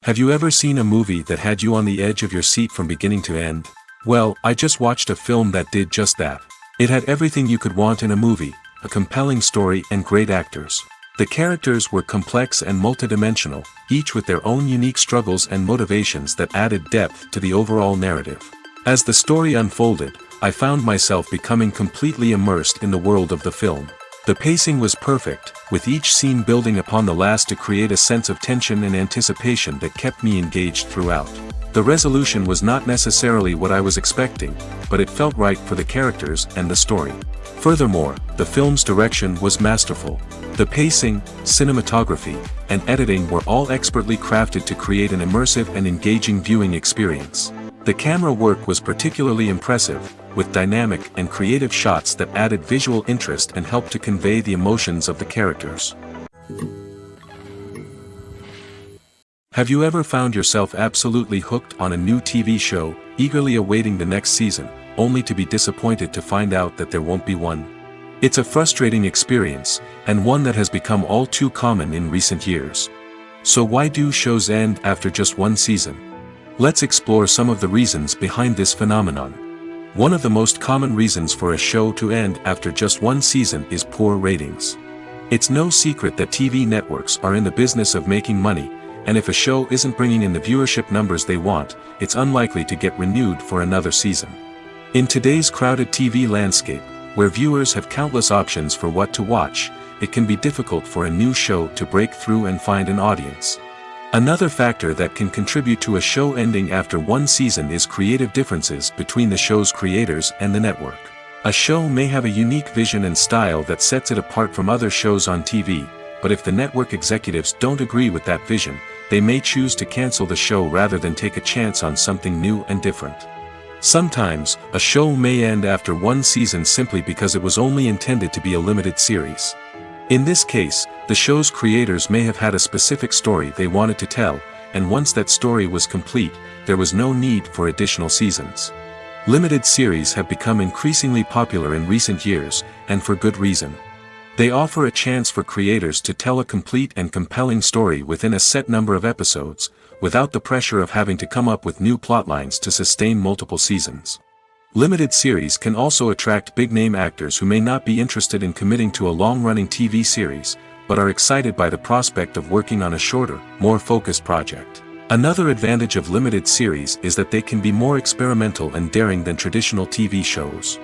Have you ever seen a movie that had you on the edge of your seat from beginning to end? Well, I just watched a film that did just that. It had everything you could want in a movie, a compelling story and great actors. The characters were complex and multidimensional, each with their own unique struggles and motivations that added depth to the overall narrative. As the story unfolded, I found myself becoming completely immersed in the world of the film. The pacing was perfect, with each scene building upon the last to create a sense of tension and anticipation that kept me engaged throughout. The resolution was not necessarily what I was expecting, but it felt right for the characters and the story. Furthermore, the film's direction was masterful. The pacing, cinematography, and editing were all expertly crafted to create an immersive and engaging viewing experience. The camera work was particularly impressive, with dynamic and creative shots that added visual interest and helped to convey the emotions of the characters. Have you ever found yourself absolutely hooked on a new TV show, eagerly awaiting the next season, only to be disappointed to find out that there won't be one? It's a frustrating experience, and one that has become all too common in recent years. So why do shows end after just one season? Let's explore some of the reasons behind this phenomenon. One of the most common reasons for a show to end after just one season is poor ratings. It's no secret that TV networks are in the business of making money, and if a show isn't bringing in the viewership numbers they want, it's unlikely to get renewed for another season. In today's crowded TV landscape, where viewers have countless options for what to watch, it can be difficult for a new show to break through and find an audience. Another factor that can contribute to a show ending after one season is creative differences between the show's creators and the network. A show may have a unique vision and style that sets it apart from other shows on TV, but if the network executives don't agree with that vision, they may choose to cancel the show rather than take a chance on something new and different. Sometimes, a show may end after one season simply because it was only intended to be a limited series. In this case, the show's creators may have had a specific story they wanted to tell, and once that story was complete, there was no need for additional seasons. Limited series have become increasingly popular in recent years, and for good reason. They offer a chance for creators to tell a complete and compelling story within a set number of episodes, without the pressure of having to come up with new plotlines to sustain multiple seasons. Limited series can also attract big-name actors who may not be interested in committing to a long-running TV series, but are excited by the prospect of working on a shorter, more focused project. Another advantage of limited series is that they can be more experimental and daring than traditional TV shows.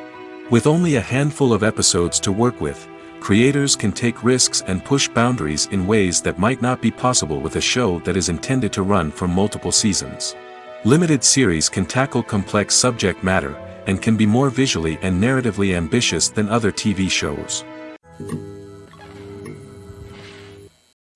With only a handful of episodes to work with, creators can take risks and push boundaries in ways that might not be possible with a show that is intended to run for multiple seasons. Limited series can tackle complex subject matter, and can be more visually and narratively ambitious than other TV shows.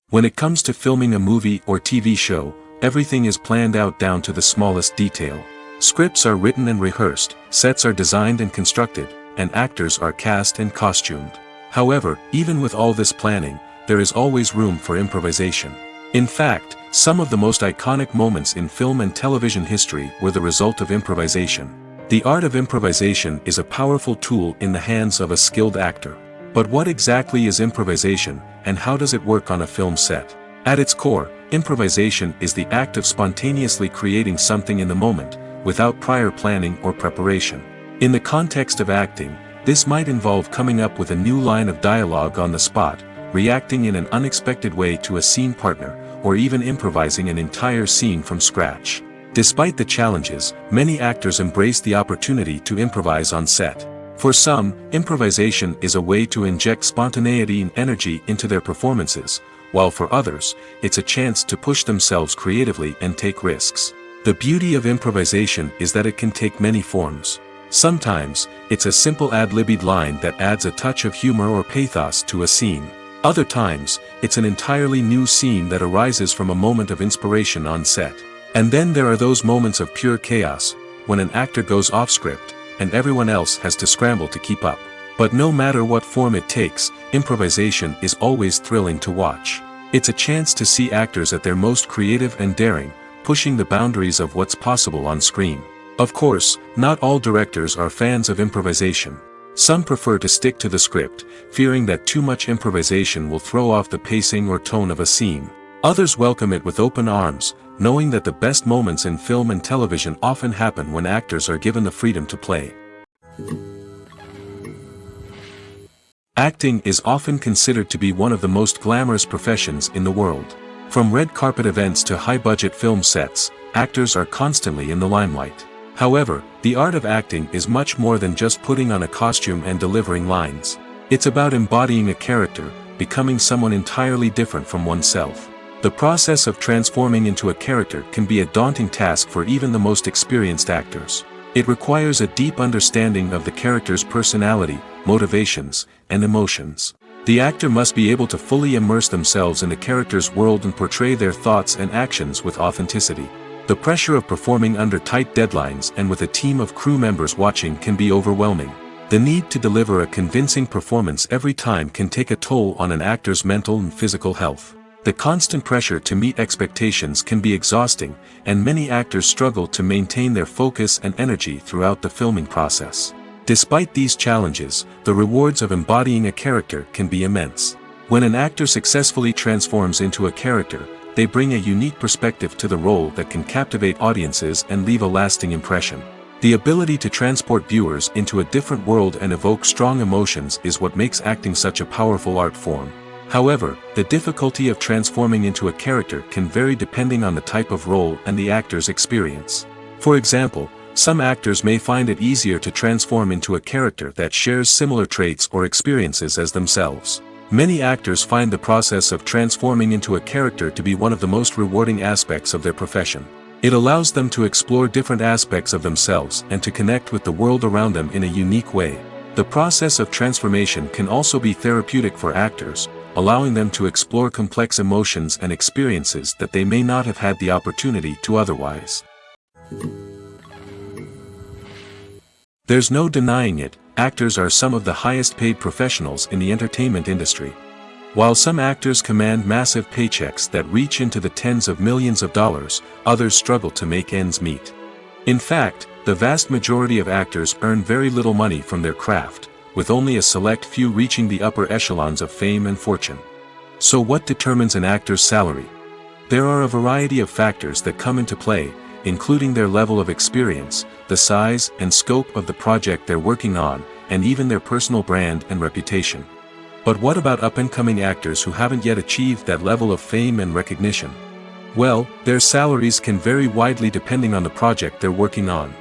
When it comes to filming a movie or TV show, everything is planned out down to the smallest detail. Scripts are written and rehearsed, sets are designed and constructed, and actors are cast and costumed. However, even with all this planning, there is always room for improvisation. In fact, some of the most iconic moments in film and television history were the result of improvisation. The art of improvisation is a powerful tool in the hands of a skilled actor. But what exactly is improvisation, and how does it work on a film set? At its core, improvisation is the act of spontaneously creating something in the moment, without prior planning or preparation. In the context of acting, this might involve coming up with a new line of dialogue on the spot, reacting in an unexpected way to a scene partner, or even improvising an entire scene from scratch. Despite the challenges, many actors embrace the opportunity to improvise on set. For some, improvisation is a way to inject spontaneity and energy into their performances, while for others, it's a chance to push themselves creatively and take risks. The beauty of improvisation is that it can take many forms. Sometimes, it's a simple ad-libbed line that adds a touch of humor or pathos to a scene. Other times, it's an entirely new scene that arises from a moment of inspiration on set. And then there are those moments of pure chaos, when an actor goes off script, and everyone else has to scramble to keep up. But no matter what form it takes, improvisation is always thrilling to watch. It's a chance to see actors at their most creative and daring, pushing the boundaries of what's possible on screen. Of course, not all directors are fans of improvisation. Some prefer to stick to the script, fearing that too much improvisation will throw off the pacing or tone of a scene. Others welcome it with open arms, knowing that the best moments in film and television often happen when actors are given the freedom to play. Acting is often considered to be one of the most glamorous professions in the world. From red carpet events to high-budget film sets, actors are constantly in the limelight. However, the art of acting is much more than just putting on a costume and delivering lines. It's about embodying a character, becoming someone entirely different from oneself. The process of transforming into a character can be a daunting task for even the most experienced actors. It requires a deep understanding of the character's personality, motivations, and emotions. The actor must be able to fully immerse themselves in the character's world and portray their thoughts and actions with authenticity. The pressure of performing under tight deadlines and with a team of crew members watching can be overwhelming. The need to deliver a convincing performance every time can take a toll on an actor's mental and physical health. The constant pressure to meet expectations can be exhausting, and many actors struggle to maintain their focus and energy throughout the filming process. Despite these challenges, the rewards of embodying a character can be immense. When an actor successfully transforms into a character, they bring a unique perspective to the role that can captivate audiences and leave a lasting impression. The ability to transport viewers into a different world and evoke strong emotions is what makes acting such a powerful art form. However, the difficulty of transforming into a character can vary depending on the type of role and the actor's experience. For example, some actors may find it easier to transform into a character that shares similar traits or experiences as themselves. Many actors find the process of transforming into a character to be one of the most rewarding aspects of their profession. It allows them to explore different aspects of themselves and to connect with the world around them in a unique way. The process of transformation can also be therapeutic for actors, allowing them to explore complex emotions and experiences that they may not have had the opportunity to otherwise. There's no denying it, actors are some of the highest paid professionals in the entertainment industry. While some actors command massive paychecks that reach into the tens of millions of dollars, others struggle to make ends meet. In fact, the vast majority of actors earn very little money from their craft, with only a select few reaching the upper echelons of fame and fortune. So what determines an actor's salary? There are a variety of factors that come into play, including their level of experience, the size and scope of the project they're working on, and even their personal brand and reputation. But what about up-and-coming actors who haven't yet achieved that level of fame and recognition? Well, their salaries can vary widely depending on the project they're working on.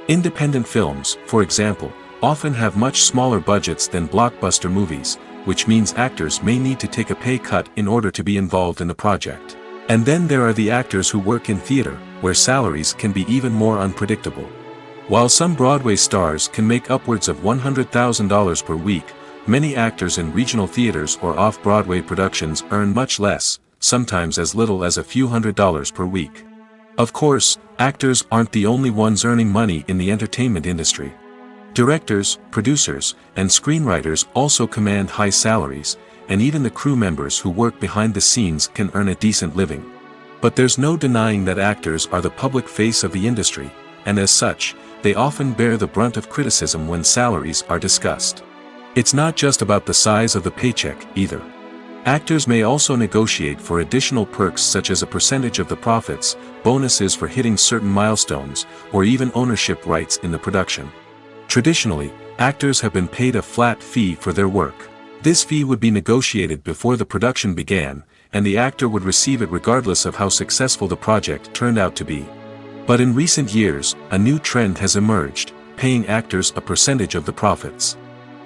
Independent films, for example, often have much smaller budgets than blockbuster movies, which means actors may need to take a pay cut in order to be involved in the project. And then there are the actors who work in theater, where salaries can be even more unpredictable. While some Broadway stars can make upwards of $100,000 per week, many actors in regional theaters or off-Broadway productions earn much less, sometimes as little as a few $100s per week. Of course, actors aren't the only ones earning money in the entertainment industry. Directors, producers, and screenwriters also command high salaries, and even the crew members who work behind the scenes can earn a decent living. But there's no denying that actors are the public face of the industry, and as such, they often bear the brunt of criticism when salaries are discussed. It's not just about the size of the paycheck, either. Actors may also negotiate for additional perks such as a percentage of the profits, bonuses for hitting certain milestones, or even ownership rights in the production. Traditionally, actors have been paid a flat fee for their work. This fee would be negotiated before the production began, and the actor would receive it regardless of how successful the project turned out to be. But in recent years, a new trend has emerged, paying actors a percentage of the profits.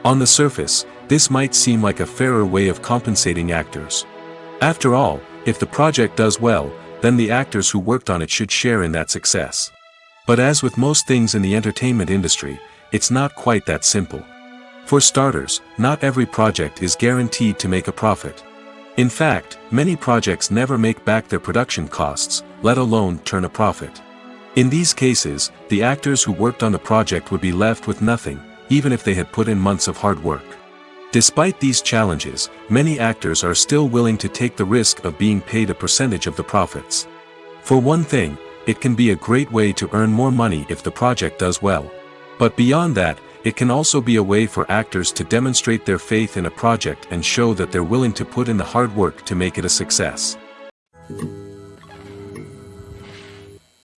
On the surface, this might seem like a fairer way of compensating actors. After all, if the project does well, then the actors who worked on it should share in that success. But as with most things in the entertainment industry, it's not quite that simple. For starters, not every project is guaranteed to make a profit. In fact, many projects never make back their production costs, let alone turn a profit. In these cases, the actors who worked on the project would be left with nothing, even if they had put in months of hard work. Despite these challenges, many actors are still willing to take the risk of being paid a percentage of the profits. For one thing, it can be a great way to earn more money if the project does well. But beyond that, it can also be a way for actors to demonstrate their faith in a project and show that they're willing to put in the hard work to make it a success.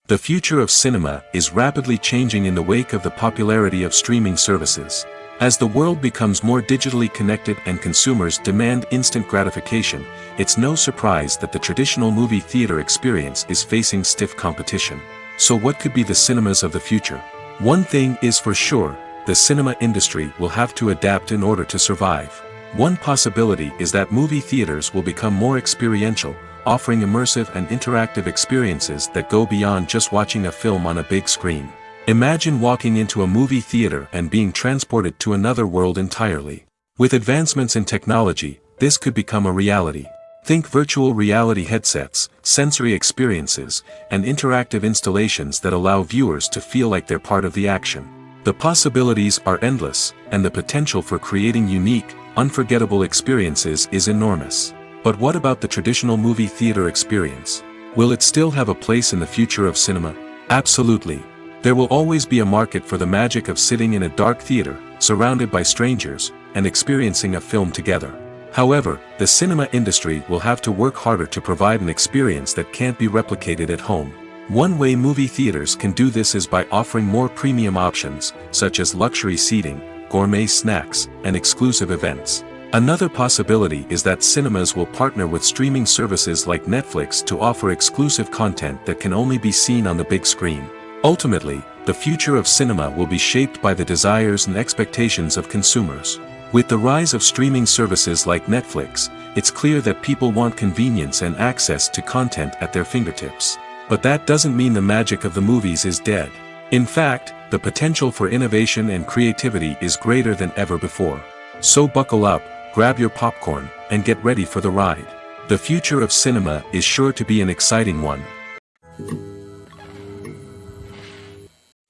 The future of cinema is rapidly changing in the wake of the popularity of streaming services. As the world becomes more digitally connected and consumers demand instant gratification, it's no surprise that the traditional movie theater experience is facing stiff competition. So what could be the cinemas of the future? One thing is for sure, the cinema industry will have to adapt in order to survive. One possibility is that movie theaters will become more experiential, offering immersive and interactive experiences that go beyond just watching a film on a big screen. Imagine walking into a movie theater and being transported to another world entirely. With advancements in technology, this could become a reality. Think virtual reality headsets, sensory experiences, and interactive installations that allow viewers to feel like they're part of the action. The possibilities are endless, and the potential for creating unique, unforgettable experiences is enormous. But what about the traditional movie theater experience? Will it still have a place in the future of cinema? Absolutely. There will always be a market for the magic of sitting in a dark theater, surrounded by strangers, and experiencing a film together. However, the cinema industry will have to work harder to provide an experience that can't be replicated at home. One way movie theaters can do this is by offering more premium options, such as luxury seating, gourmet snacks, and exclusive events. Another possibility is that cinemas will partner with streaming services like Netflix to offer exclusive content that can only be seen on the big screen. Ultimately, the future of cinema will be shaped by the desires and expectations of consumers. With the rise of streaming services like Netflix, it's clear that people want convenience and access to content at their fingertips. But that doesn't mean the magic of the movies is dead. In fact, the potential for innovation and creativity is greater than ever before. So buckle up, grab your popcorn, and get ready for the ride. The future of cinema is sure to be an exciting one.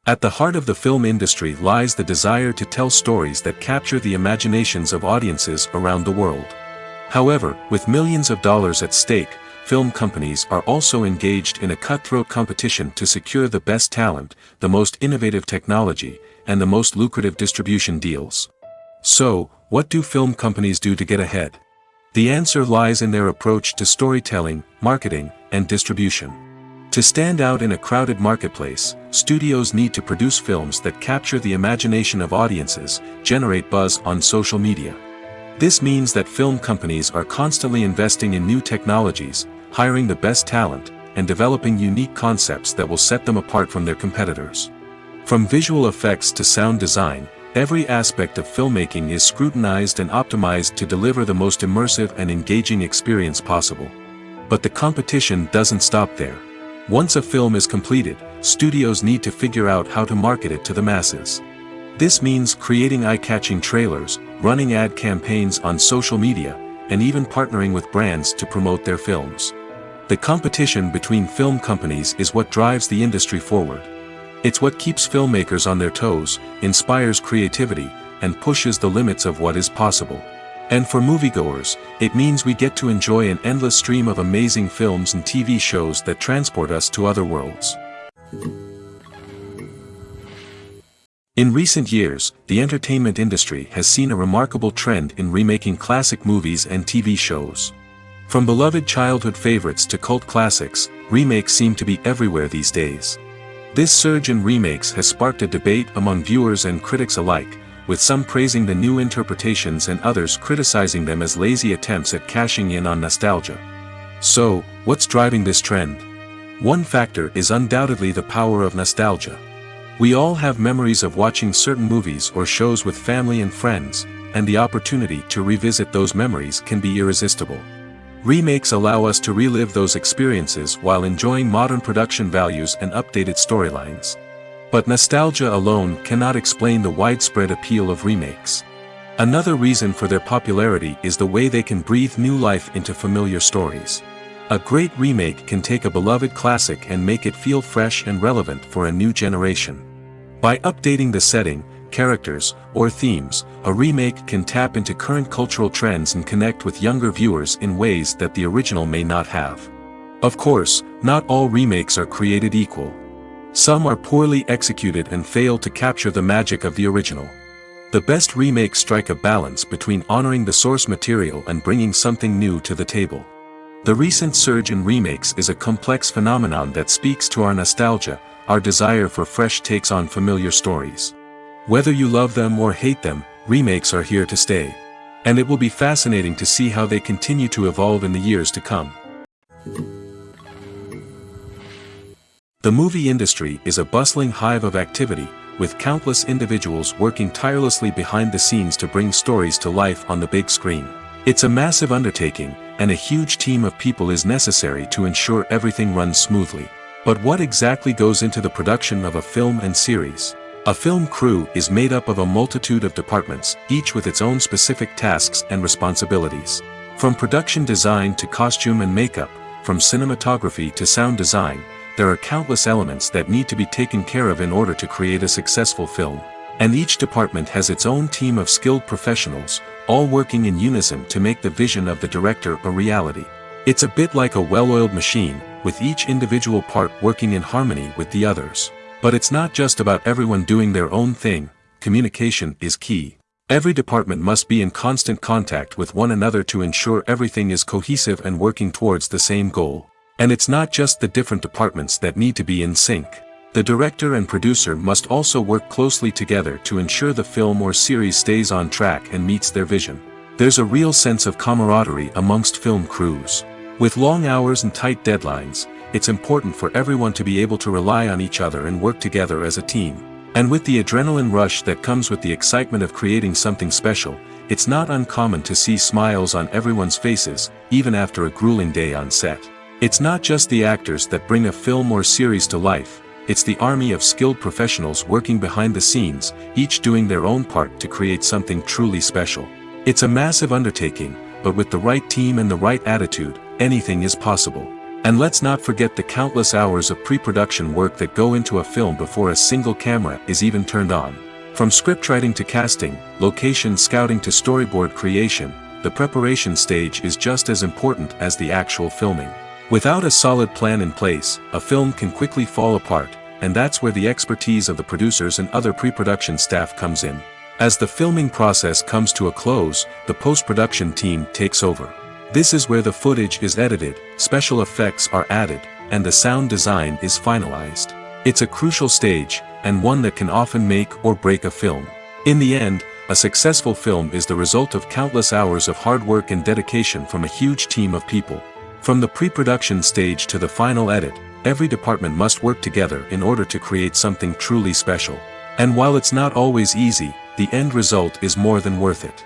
At the heart of the film industry lies the desire to tell stories that capture the imaginations of audiences around the world. However, with millions of dollars at stake, film companies are also engaged in a cutthroat competition to secure the best talent, the most innovative technology, and the most lucrative distribution deals. So, what do film companies do to get ahead? The answer lies in their approach to storytelling, marketing, and distribution. To stand out in a crowded marketplace, studios need to produce films that capture the imagination of audiences, generate buzz on social media. This means that film companies are constantly investing in new technologies, hiring the best talent, and developing unique concepts that will set them apart from their competitors. From visual effects to sound design, every aspect of filmmaking is scrutinized and optimized to deliver the most immersive and engaging experience possible. But the competition doesn't stop there. Once a film is completed, studios need to figure out how to market it to the masses. This means creating eye-catching trailers, running ad campaigns on social media, and even partnering with brands to promote their films. The competition between film companies is what drives the industry forward. It's what keeps filmmakers on their toes, inspires creativity, and pushes the limits of what is possible. And for moviegoers, it means we get to enjoy an endless stream of amazing films and TV shows that transport us to other worlds. In recent years, the entertainment industry has seen a remarkable trend in remaking classic movies and TV shows. From beloved childhood favorites to cult classics, remakes seem to be everywhere these days. This surge in remakes has sparked a debate among viewers and critics alike, with some praising the new interpretations and others criticizing them as lazy attempts at cashing in on nostalgia. So, what's driving this trend? One factor is undoubtedly the power of nostalgia. We all have memories of watching certain movies or shows with family and friends, and the opportunity to revisit those memories can be irresistible. Remakes allow us to relive those experiences while enjoying modern production values and updated storylines. But nostalgia alone cannot explain the widespread appeal of remakes. Another reason for their popularity is the way they can breathe new life into familiar stories. A great remake can take a beloved classic and make it feel fresh and relevant for a new generation. By updating the setting, characters, or themes, a remake can tap into current cultural trends and connect with younger viewers in ways that the original may not have. Of course, not all remakes are created equal. Some are poorly executed and fail to capture the magic of the original. The best remakes strike a balance between honoring the source material and bringing something new to the table. The recent surge in remakes is a complex phenomenon that speaks to our nostalgia, our desire for fresh takes on familiar stories. Whether you love them or hate them, remakes are here to stay. And it will be fascinating to see how they continue to evolve in the years to come. The movie industry is a bustling hive of activity, with countless individuals working tirelessly behind the scenes to bring stories to life on the big screen. It's a massive undertaking, and a huge team of people is necessary to ensure everything runs smoothly. But what exactly goes into the production of a film and series? A film crew is made up of a multitude of departments, each with its own specific tasks and responsibilities. From production design to costume and makeup, from cinematography to sound design, there are countless elements that need to be taken care of in order to create a successful film. And each department has its own team of skilled professionals, all working in unison to make the vision of the director a reality. It's a bit like a well-oiled machine, with each individual part working in harmony with the others. But it's not just about everyone doing their own thing. Communication is key. Every department must be in constant contact with one another to ensure everything is cohesive and working towards the same goal. And it's not just the different departments that need to be in sync. The director and producer must also work closely together to ensure the film or series stays on track and meets their vision. There's a real sense of camaraderie amongst film crews. With long hours and tight deadlines, it's important for everyone to be able to rely on each other and work together as a team. And with the adrenaline rush that comes with the excitement of creating something special, it's not uncommon to see smiles on everyone's faces, even after a grueling day on set. It's not just the actors that bring a film or series to life. It's the army of skilled professionals working behind the scenes, each doing their own part to create something truly special. It's a massive undertaking, but with the right team and the right attitude, anything is possible. And let's not forget the countless hours of pre-production work that go into a film before a single camera is even turned on. From scriptwriting to casting, location scouting to storyboard creation, the preparation stage is just as important as the actual filming. Without a solid plan in place, a film can quickly fall apart, and that's where the expertise of the producers and other pre-production staff comes in. As the filming process comes to a close, the post-production team takes over. This is where the footage is edited, special effects are added, and the sound design is finalized. It's a crucial stage, and one that can often make or break a film. In the end, a successful film is the result of countless hours of hard work and dedication from a huge team of people. From the pre-production stage to the final edit, every department must work together in order to create something truly special. And while it's not always easy, the end result is more than worth it.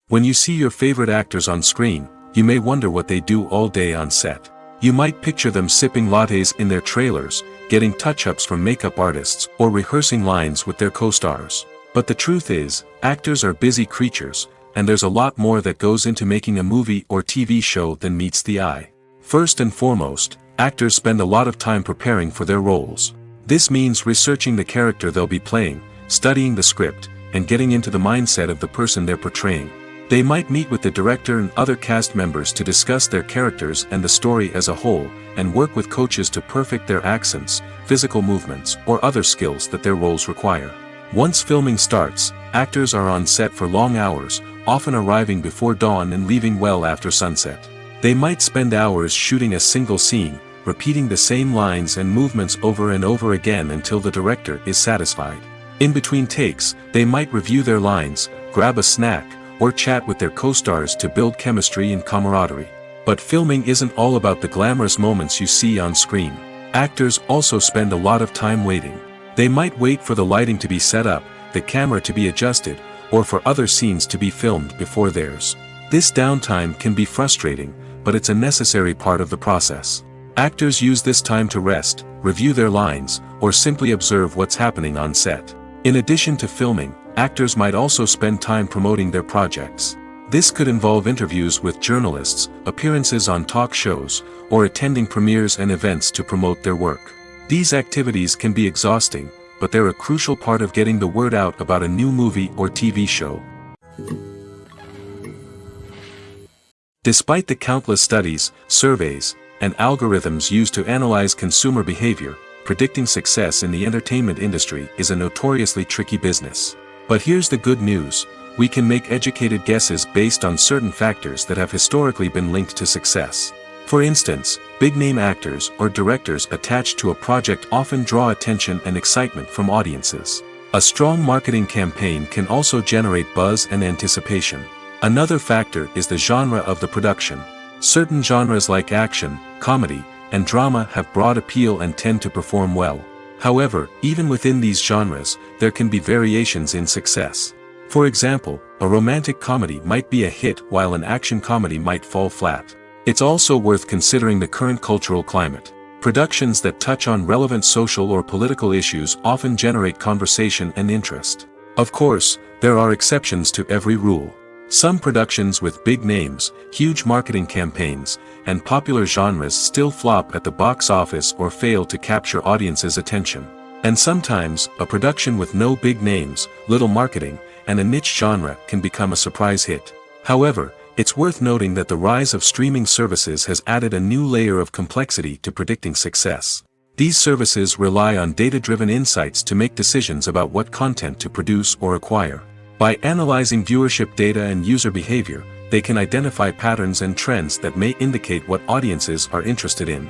When you see your favorite actors on screen, you may wonder what they do all day on set. You might picture them sipping lattes in their trailers, getting touch-ups from makeup artists, or rehearsing lines with their co-stars. But the truth is, actors are busy creatures, and there's a lot more that goes into making a movie or TV show than meets the eye. First and foremost, actors spend a lot of time preparing for their roles. This means researching the character they'll be playing, studying the script, and getting into the mindset of the person they're portraying. They might meet with the director and other cast members to discuss their characters and the story as a whole, and work with coaches to perfect their accents, physical movements, or other skills that their roles require. Once filming starts, actors are on set for long hours, often arriving before dawn and leaving well after sunset. They might spend hours shooting a single scene, repeating the same lines and movements over and over again until the director is satisfied. In between takes, they might review their lines, grab a snack, or chat with their co-stars to build chemistry and camaraderie. But filming isn't all about the glamorous moments you see on screen. Actors also spend a lot of time waiting. They might wait for the lighting to be set up, the camera to be adjusted, or for other scenes to be filmed before theirs. This downtime can be frustrating, but it's a necessary part of the process. Actors use this time to rest, review their lines, or simply observe what's happening on set. In addition to filming, actors might also spend time promoting their projects. This could involve interviews with journalists, appearances on talk shows, or attending premieres and events to promote their work. These activities can be exhausting, but they're a crucial part of getting the word out about a new movie or TV show. Despite the countless studies, surveys, and algorithms used to analyze consumer behavior, predicting success in the entertainment industry is a notoriously tricky business. But here's the good news: we can make educated guesses based on certain factors that have historically been linked to success. For instance, big-name actors or directors attached to a project often draw attention and excitement from audiences. A strong marketing campaign can also generate buzz and anticipation. Another factor is the genre of the production. Certain genres like action, comedy, and drama have broad appeal and tend to perform well. However, even within these genres, there can be variations in success. For example, a romantic comedy might be a hit while an action comedy might fall flat. It's also worth considering the current cultural climate. Productions that touch on relevant social or political issues often generate conversation and interest. Of course, there are exceptions to every rule. Some productions with big names, huge marketing campaigns, and popular genres still flop at the box office or fail to capture audiences' attention. And sometimes, a production with no big names, little marketing, and a niche genre can become a surprise hit. However, it's worth noting that the rise of streaming services has added a new layer of complexity to predicting success. These services rely on data-driven insights to make decisions about what content to produce or acquire. By analyzing viewership data and user behavior, they can identify patterns and trends that may indicate what audiences are interested in.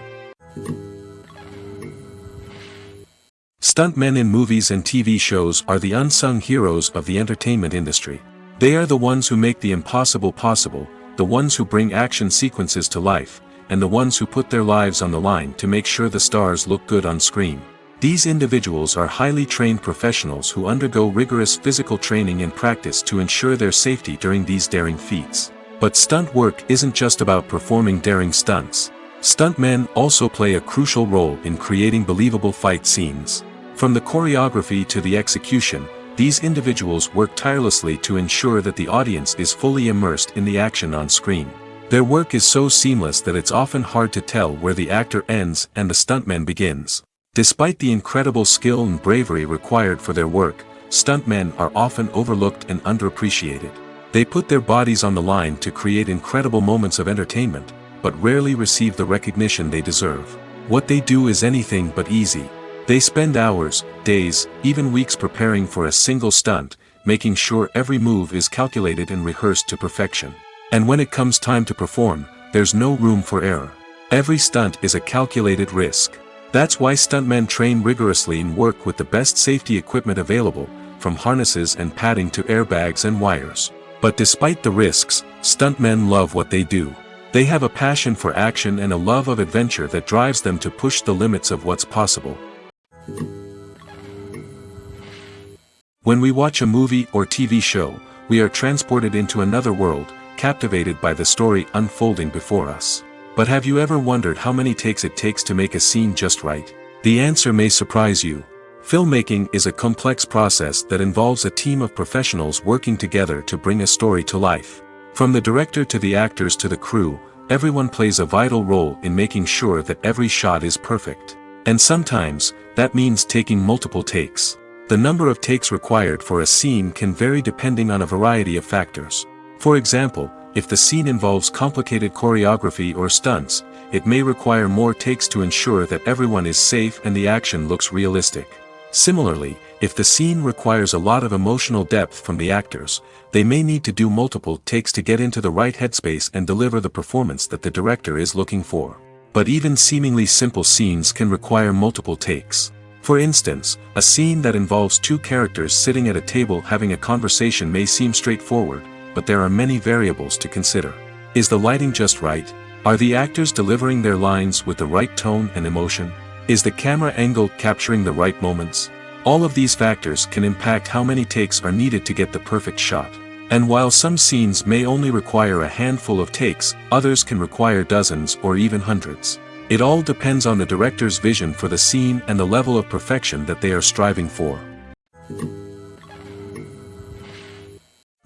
Stuntmen in movies and TV shows are the unsung heroes of the entertainment industry. They are the ones who make the impossible possible, the ones who bring action sequences to life, and the ones who put their lives on the line to make sure the stars look good on screen. These individuals are highly trained professionals who undergo rigorous physical training and practice to ensure their safety during these daring feats. But stunt work isn't just about performing daring stunts. Stuntmen also play a crucial role in creating believable fight scenes. From the choreography to the execution, these individuals work tirelessly to ensure that the audience is fully immersed in the action on screen. Their work is so seamless that it's often hard to tell where the actor ends and the stuntman begins. Despite the incredible skill and bravery required for their work, stuntmen are often overlooked and underappreciated. They put their bodies on the line to create incredible moments of entertainment, but rarely receive the recognition they deserve. What they do is anything but easy. They spend hours, days, even weeks preparing for a single stunt, making sure every move is calculated and rehearsed to perfection. And when it comes time to perform, there's no room for error. Every stunt is a calculated risk. That's why stuntmen train rigorously and work with the best safety equipment available, from harnesses and padding to airbags and wires. But despite the risks, stuntmen love what they do. They have a passion for action and a love of adventure that drives them to push the limits of what's possible. When we watch a movie or TV show, we are transported into another world, captivated by the story unfolding before us. But have you ever wondered how many takes it takes to make a scene just right? The answer may surprise you. Filmmaking is a complex process that involves a team of professionals working together to bring a story to life. From the director to the actors to the crew, everyone plays a vital role in making sure that every shot is perfect. And sometimes, that means taking multiple takes. The number of takes required for a scene can vary depending on a variety of factors. For example, if the scene involves complicated choreography or stunts, it may require more takes to ensure that everyone is safe and the action looks realistic. Similarly, if the scene requires a lot of emotional depth from the actors, they may need to do multiple takes to get into the right headspace and deliver the performance that the director is looking for. But even seemingly simple scenes can require multiple takes. For instance, a scene that involves two characters sitting at a table having a conversation may seem straightforward, but there are many variables to consider. Is the lighting just right? Are the actors delivering their lines with the right tone and emotion? Is the camera angle capturing the right moments? All of these factors can impact how many takes are needed to get the perfect shot. And while some scenes may only require a handful of takes, others can require dozens or even hundreds. It all depends on the director's vision for the scene and the level of perfection that they are striving for.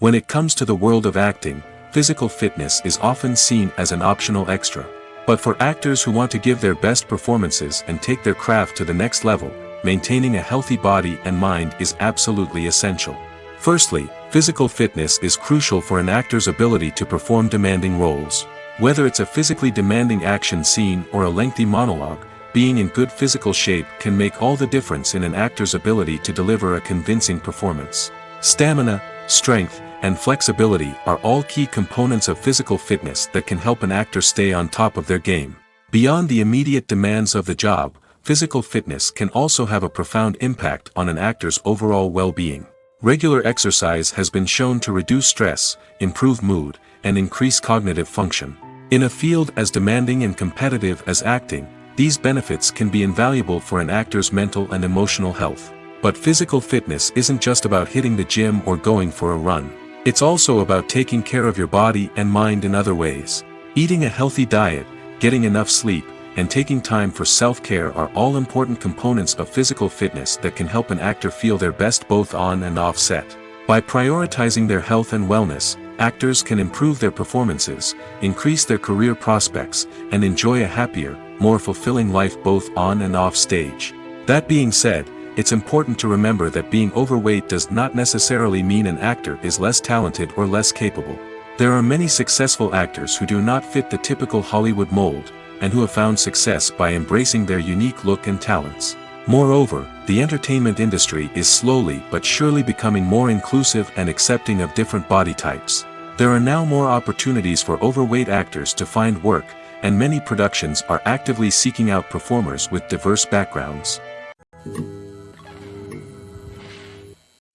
When it comes to the world of acting, physical fitness is often seen as an optional extra. But for actors who want to give their best performances and take their craft to the next level, maintaining a healthy body and mind is absolutely essential. Firstly, physical fitness is crucial for an actor's ability to perform demanding roles. Whether it's a physically demanding action scene or a lengthy monologue, being in good physical shape can make all the difference in an actor's ability to deliver a convincing performance. Stamina, strength, and flexibility are all key components of physical fitness that can help an actor stay on top of their game. Beyond the immediate demands of the job, physical fitness can also have a profound impact on an actor's overall well-being. Regular exercise has been shown to reduce stress, improve mood, and increase cognitive function. In a field as demanding and competitive as acting, these benefits can be invaluable for an actor's mental and emotional health. But physical fitness isn't just about hitting the gym or going for a run. It's also about taking care of your body and mind in other ways. Eating a healthy diet, getting enough sleep, and taking time for self-care are all important components of physical fitness that can help an actor feel their best both on and off set. By prioritizing their health and wellness, actors can improve their performances, increase their career prospects, and enjoy a happier, more fulfilling life both on and off stage. That being said, it's important to remember that being overweight does not necessarily mean an actor is less talented or less capable. There are many successful actors who do not fit the typical Hollywood mold, and who have found success by embracing their unique look and talents. Moreover, the entertainment industry is slowly but surely becoming more inclusive and accepting of different body types. There are now more opportunities for overweight actors to find work, and many productions are actively seeking out performers with diverse backgrounds.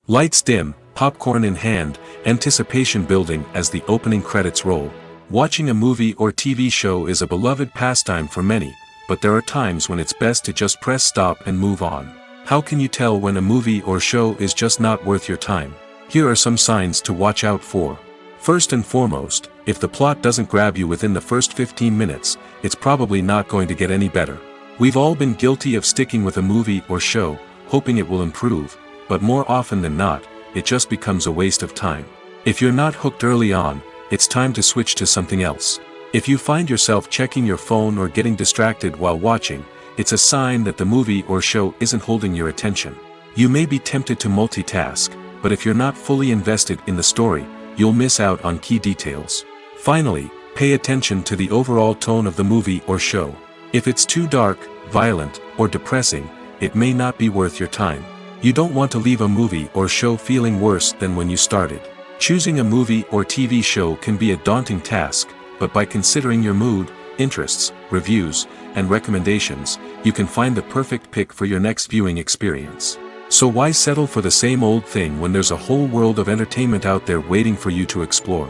Lights dim, popcorn in hand, anticipation building as the opening credits roll. Watching a movie or TV show is a beloved pastime for many, but there are times when it's best to just press stop and move on. How can you tell when a movie or show is just not worth your time? Here are some signs to watch out for. First and foremost, if the plot doesn't grab you within the first 15 minutes, it's probably not going to get any better. We've all been guilty of sticking with a movie or show, hoping it will improve, but more often than not, it just becomes a waste of time. If you're not hooked early on, it's time to switch to something else. If you find yourself checking your phone or getting distracted while watching, it's a sign that the movie or show isn't holding your attention. You may be tempted to multitask, but if you're not fully invested in the story, you'll miss out on key details. Finally, pay attention to the overall tone of the movie or show. If it's too dark, violent, or depressing, it may not be worth your time. You don't want to leave a movie or show feeling worse than when you started. Choosing a movie or TV show can be a daunting task, but by considering your mood, interests, reviews, and recommendations, you can find the perfect pick for your next viewing experience. So why settle for the same old thing when there's a whole world of entertainment out there waiting for you to explore?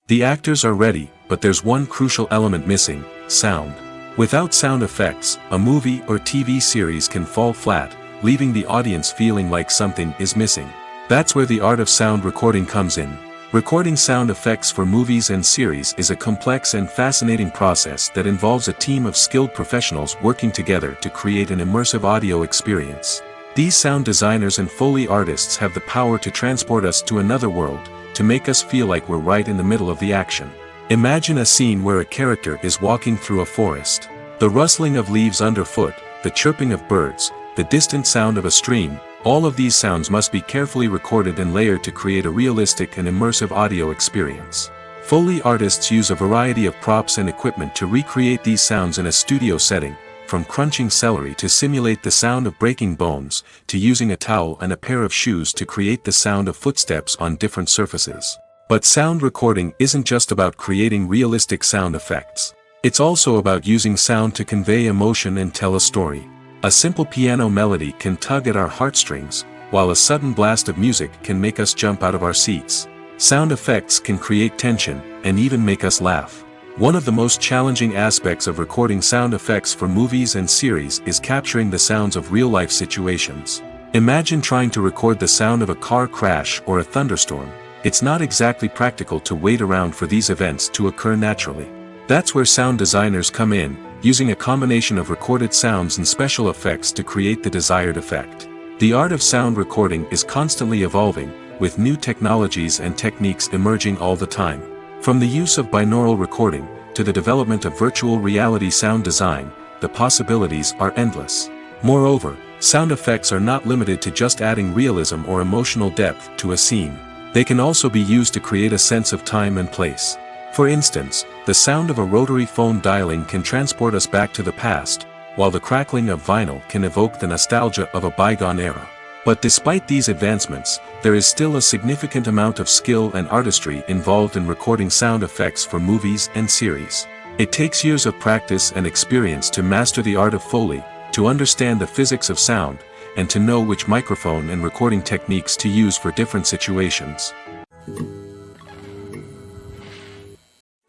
The actors are ready, but there's one crucial element missing: sound. Without sound effects, a movie or TV series can fall flat, leaving the audience feeling like something is missing. That's where the art of sound recording comes in. Recording sound effects for movies and series is a complex and fascinating process that involves a team of skilled professionals working together to create an immersive audio experience. These sound designers and Foley artists have the power to transport us to another world, to make us feel like we're right in the middle of the action. Imagine a scene where a character is walking through a forest. The rustling of leaves underfoot, the chirping of birds, the distant sound of a stream, all of these sounds must be carefully recorded and layered to create a realistic and immersive audio experience. Foley artists use a variety of props and equipment to recreate these sounds in a studio setting, from crunching celery to simulate the sound of breaking bones, to using a towel and a pair of shoes to create the sound of footsteps on different surfaces. But sound recording isn't just about creating realistic sound effects. It's also about using sound to convey emotion and tell a story. A simple piano melody can tug at our heartstrings, while a sudden blast of music can make us jump out of our seats. Sound effects can create tension, and even make us laugh. One of the most challenging aspects of recording sound effects for movies and series is capturing the sounds of real-life situations. Imagine trying to record the sound of a car crash or a thunderstorm. It's not exactly practical to wait around for these events to occur naturally. That's where sound designers come in, using a combination of recorded sounds and special effects to create the desired effect. The art of sound recording is constantly evolving, with new technologies and techniques emerging all the time. From the use of binaural recording, to the development of virtual reality sound design, the possibilities are endless. Moreover, sound effects are not limited to just adding realism or emotional depth to a scene. They can also be used to create a sense of time and place. For instance, the sound of a rotary phone dialing can transport us back to the past, while the crackling of vinyl can evoke the nostalgia of a bygone era. But despite these advancements, there is still a significant amount of skill and artistry involved in recording sound effects for movies and series. It takes years of practice and experience to master the art of Foley, to understand the physics of sound, and to know which microphone and recording techniques to use for different situations.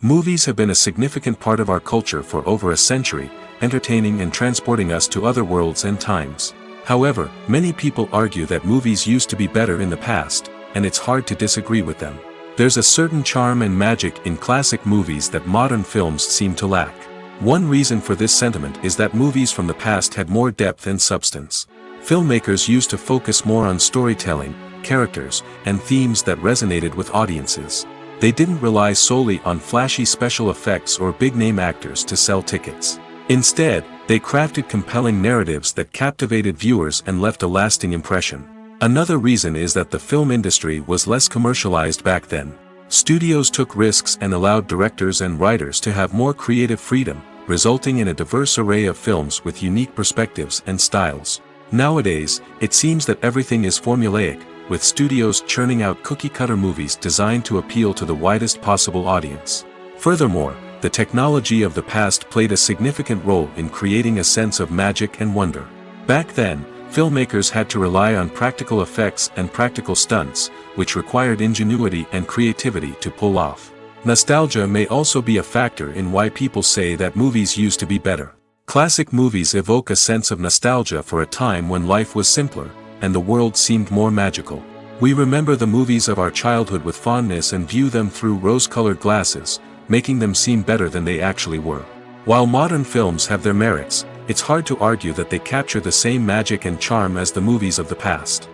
Movies have been a significant part of our culture for over a century, entertaining and transporting us to other worlds and times. However, many people argue that movies used to be better in the past, and it's hard to disagree with them. There's a certain charm and magic in classic movies that modern films seem to lack. One reason for this sentiment is that movies from the past had more depth and substance. Filmmakers used to focus more on storytelling, characters, and themes that resonated with audiences. They didn't rely solely on flashy special effects or big-name actors to sell tickets. Instead, they crafted compelling narratives that captivated viewers and left a lasting impression. Another reason is that the film industry was less commercialized back then. Studios took risks and allowed directors and writers to have more creative freedom, resulting in a diverse array of films with unique perspectives and styles. Nowadays, it seems that everything is formulaic, with studios churning out cookie-cutter movies designed to appeal to the widest possible audience. Furthermore, the technology of the past played a significant role in creating a sense of magic and wonder. Back then, filmmakers had to rely on practical effects and practical stunts, which required ingenuity and creativity to pull off. Nostalgia may also be a factor in why people say that movies used to be better. Classic movies evoke a sense of nostalgia for a time when life was simpler, and the world seemed more magical. We remember the movies of our childhood with fondness and view them through rose-colored glasses, making them seem better than they actually were. While modern films have their merits, it's hard to argue that they capture the same magic and charm as the movies of the past.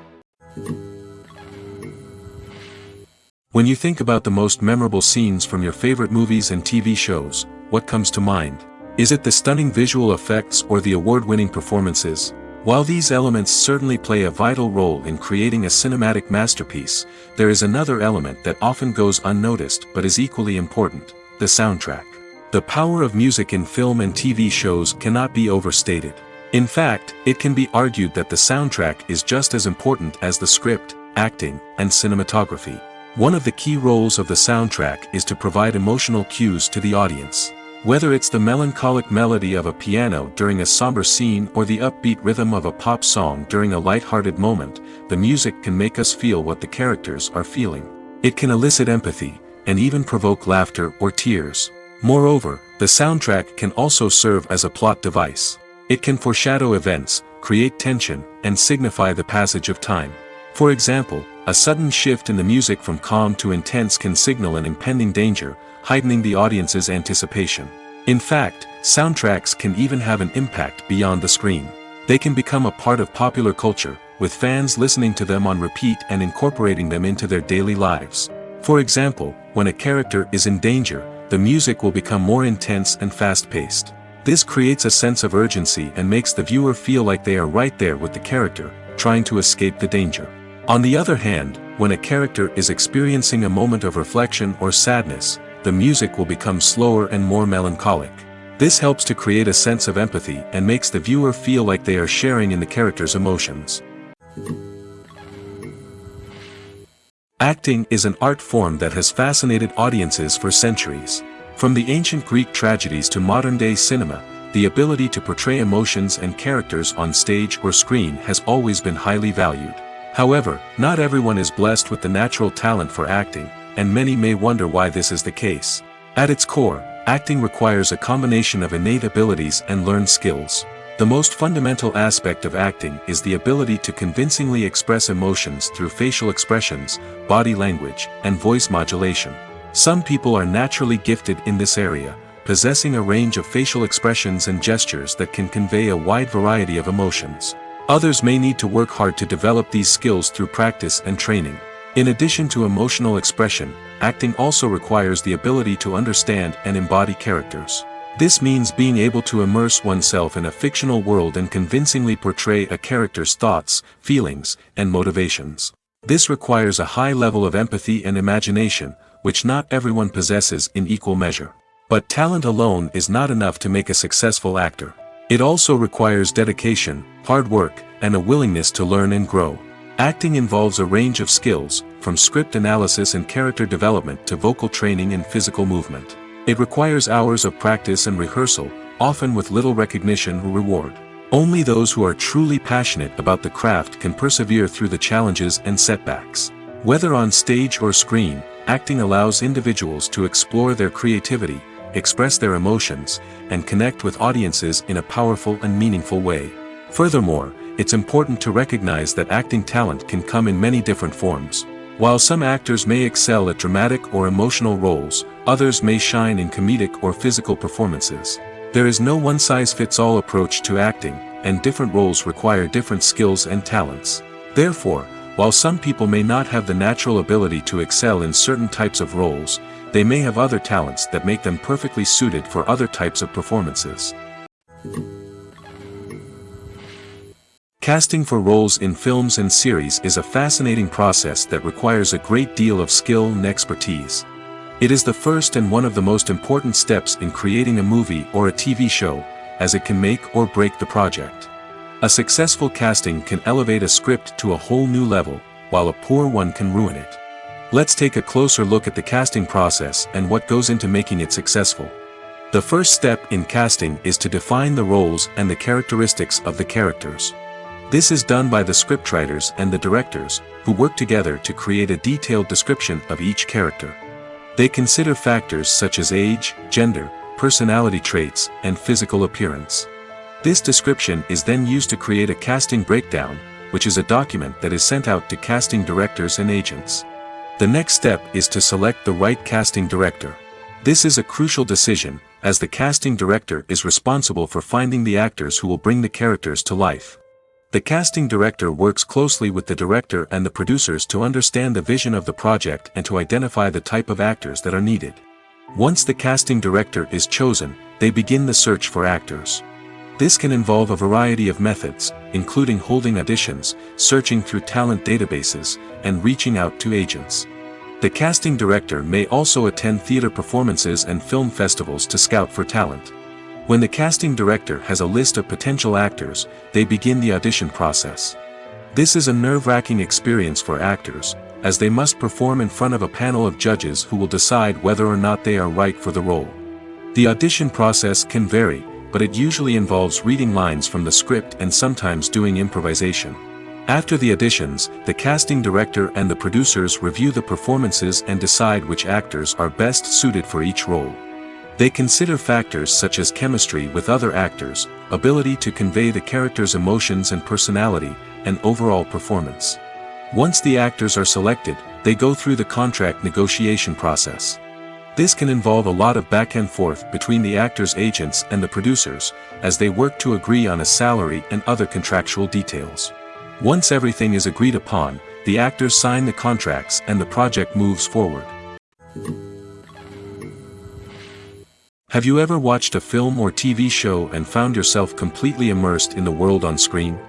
When you think about the most memorable scenes from your favorite movies and TV shows, what comes to mind? Is it the stunning visual effects or the award-winning performances? While these elements certainly play a vital role in creating a cinematic masterpiece, there is another element that often goes unnoticed but is equally important: the soundtrack. The power of music in film and TV shows cannot be overstated. In fact, it can be argued that the soundtrack is just as important as the script, acting, and cinematography. One of the key roles of the soundtrack is to provide emotional cues to the audience. Whether it's the melancholic melody of a piano during a somber scene or the upbeat rhythm of a pop song during a light-hearted moment, the music can make us feel what the characters are feeling. It can elicit empathy, and even provoke laughter or tears. Moreover, the soundtrack can also serve as a plot device. It can foreshadow events, create tension, and signify the passage of time. For example, a sudden shift in the music from calm to intense can signal an impending danger, heightening the audience's anticipation. In fact, soundtracks can even have an impact beyond the screen. They can become a part of popular culture, with fans listening to them on repeat and incorporating them into their daily lives. For example, when a character is in danger, the music will become more intense and fast-paced. This creates a sense of urgency and makes the viewer feel like they are right there with the character, trying to escape the danger. On the other hand, when a character is experiencing a moment of reflection or sadness, the music will become slower and more melancholic. This helps to create a sense of empathy and makes the viewer feel like they are sharing in the character's emotions. Acting is an art form that has fascinated audiences for centuries. From the ancient Greek tragedies to modern-day cinema, the ability to portray emotions and characters on stage or screen has always been highly valued. However, not everyone is blessed with the natural talent for acting, and many may wonder why this is the case. At its core, acting requires a combination of innate abilities and learned skills. The most fundamental aspect of acting is the ability to convincingly express emotions through facial expressions, body language, and voice modulation. Some people are naturally gifted in this area, possessing a range of facial expressions and gestures that can convey a wide variety of emotions. Others may need to work hard to develop these skills through practice and training. In addition to emotional expression, acting also requires the ability to understand and embody characters. This means being able to immerse oneself in a fictional world and convincingly portray a character's thoughts, feelings, and motivations. This requires a high level of empathy and imagination, which not everyone possesses in equal measure. But talent alone is not enough to make a successful actor. It also requires dedication, hard work, and a willingness to learn and grow. Acting involves a range of skills, from script analysis and character development to vocal training and physical movement. It requires hours of practice and rehearsal, often with little recognition or reward. Only those who are truly passionate about the craft can persevere through the challenges and setbacks. Whether on stage or screen, acting allows individuals to explore their creativity, express their emotions, and connect with audiences in a powerful and meaningful way. Furthermore, it's important to recognize that acting talent can come in many different forms. While some actors may excel at dramatic or emotional roles, others may shine in comedic or physical performances. There is no one-size-fits-all approach to acting, and different roles require different skills and talents. Therefore, while some people may not have the natural ability to excel in certain types of roles, they may have other talents that make them perfectly suited for other types of performances. Casting for roles in films and series is a fascinating process that requires a great deal of skill and expertise. It is the first and one of the most important steps in creating a movie or a TV show, as it can make or break the project. A successful casting can elevate a script to a whole new level, while a poor one can ruin it. Let's take a closer look at the casting process and what goes into making it successful. The first step in casting is to define the roles and the characteristics of the characters. This is done by the scriptwriters and the directors, who work together to create a detailed description of each character. They consider factors such as age, gender, personality traits, and physical appearance. This description is then used to create a casting breakdown, which is a document that is sent out to casting directors and agents. The next step is to select the right casting director. This is a crucial decision, as the casting director is responsible for finding the actors who will bring the characters to life. The casting director works closely with the director and the producers to understand the vision of the project and to identify the type of actors that are needed. Once the casting director is chosen, they begin the search for actors. This can involve a variety of methods, including holding auditions, searching through talent databases, and reaching out to agents. The casting director may also attend theater performances and film festivals to scout for talent. When the casting director has a list of potential actors, they begin the audition process. This is a nerve-wracking experience for actors, as they must perform in front of a panel of judges who will decide whether or not they are right for the role. The audition process can vary, but it usually involves reading lines from the script and sometimes doing improvisation. After the auditions, the casting director and the producers review the performances and decide which actors are best suited for each role. They consider factors such as chemistry with other actors, ability to convey the character's emotions and personality, and overall performance. Once the actors are selected, they go through the contract negotiation process. This can involve a lot of back and forth between the actors' agents and the producers, as they work to agree on a salary and other contractual details. Once everything is agreed upon, the actors sign the contracts and the project moves forward. Have you ever watched a film or TV show and found yourself completely immersed in the world on screen?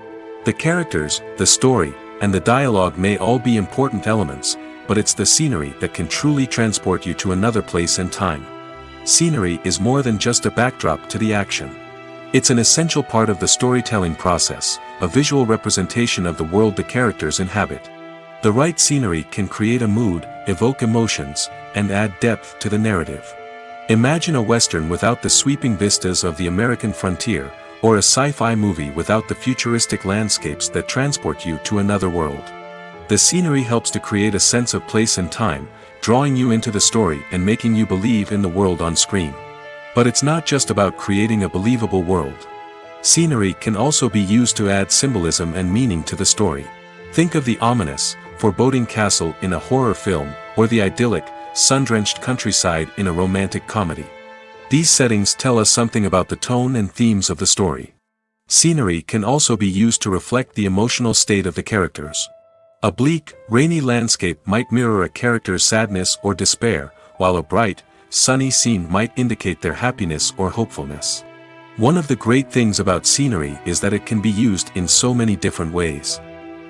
The characters, the story, and the dialogue may all be important elements, but it's the scenery that can truly transport you to another place and time. Scenery is more than just a backdrop to the action. It's an essential part of the storytelling process, a visual representation of the world the characters inhabit. The right scenery can create a mood, evoke emotions, and add depth to the narrative. Imagine a Western without the sweeping vistas of the American frontier, or a sci-fi movie without the futuristic landscapes that transport you to another world. The scenery helps to create a sense of place and time, drawing you into the story and making you believe in the world on screen. But it's not just about creating a believable world. Scenery can also be used to add symbolism and meaning to the story. Think of the ominous, foreboding castle in a horror film, or the idyllic, sun-drenched countryside in a romantic comedy. These settings tell us something about the tone and themes of the story. Scenery can also be used to reflect the emotional state of the characters. A bleak, rainy landscape might mirror a character's sadness or despair, while a bright, sunny scene might indicate their happiness or hopefulness. One of the great things about scenery is that it can be used in so many different ways.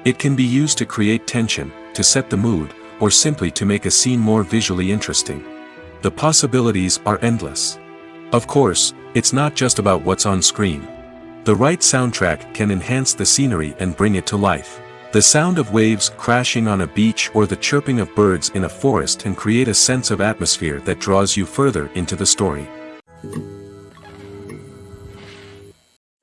It can be used to create tension, to set the mood, or simply to make a scene more visually interesting. The possibilities are endless. Of course, it's not just about what's on screen. The right soundtrack can enhance the scenery and bring it to life. The sound of waves crashing on a beach or the chirping of birds in a forest can create a sense of atmosphere that draws you further into the story.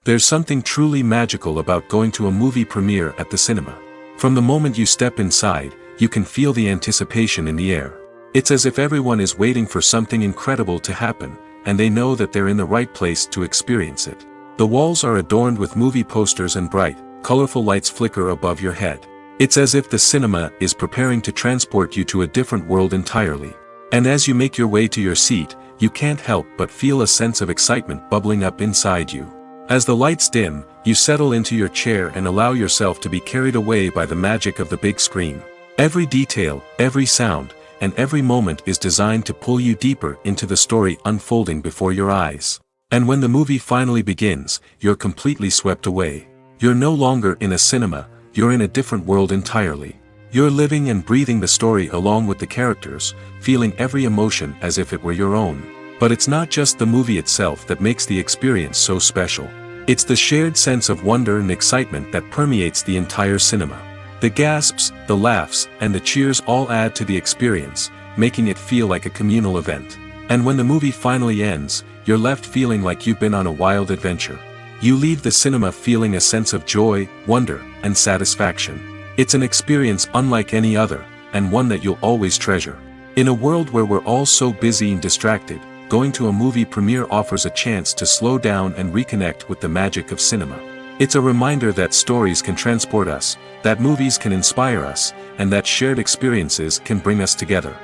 There's something truly magical about going to a movie premiere at the cinema. From the moment you step inside, you can feel the anticipation in the air. It's as if everyone is waiting for something incredible to happen, and they know that they're in the right place to experience it. The walls are adorned with movie posters and bright, colorful lights flicker above your head. It's as if the cinema is preparing to transport you to a different world entirely. And as you make your way to your seat, you can't help but feel a sense of excitement bubbling up inside you. As the lights dim, you settle into your chair and allow yourself to be carried away by the magic of the big screen. Every detail, every sound, and every moment is designed to pull you deeper into the story unfolding before your eyes. And when the movie finally begins, you're completely swept away. You're no longer in a cinema, you're in a different world entirely. You're living and breathing the story along with the characters, feeling every emotion as if it were your own. But it's not just the movie itself that makes the experience so special. It's the shared sense of wonder and excitement that permeates the entire cinema. The gasps, the laughs, and the cheers all add to the experience, making it feel like a communal event. And when the movie finally ends, you're left feeling like you've been on a wild adventure. You leave the cinema feeling a sense of joy, wonder, and satisfaction. It's an experience unlike any other, and one that you'll always treasure. In a world where we're all so busy and distracted, going to a movie premiere offers a chance to slow down and reconnect with the magic of cinema. It's a reminder that stories can transport us, that movies can inspire us, and that shared experiences can bring us together.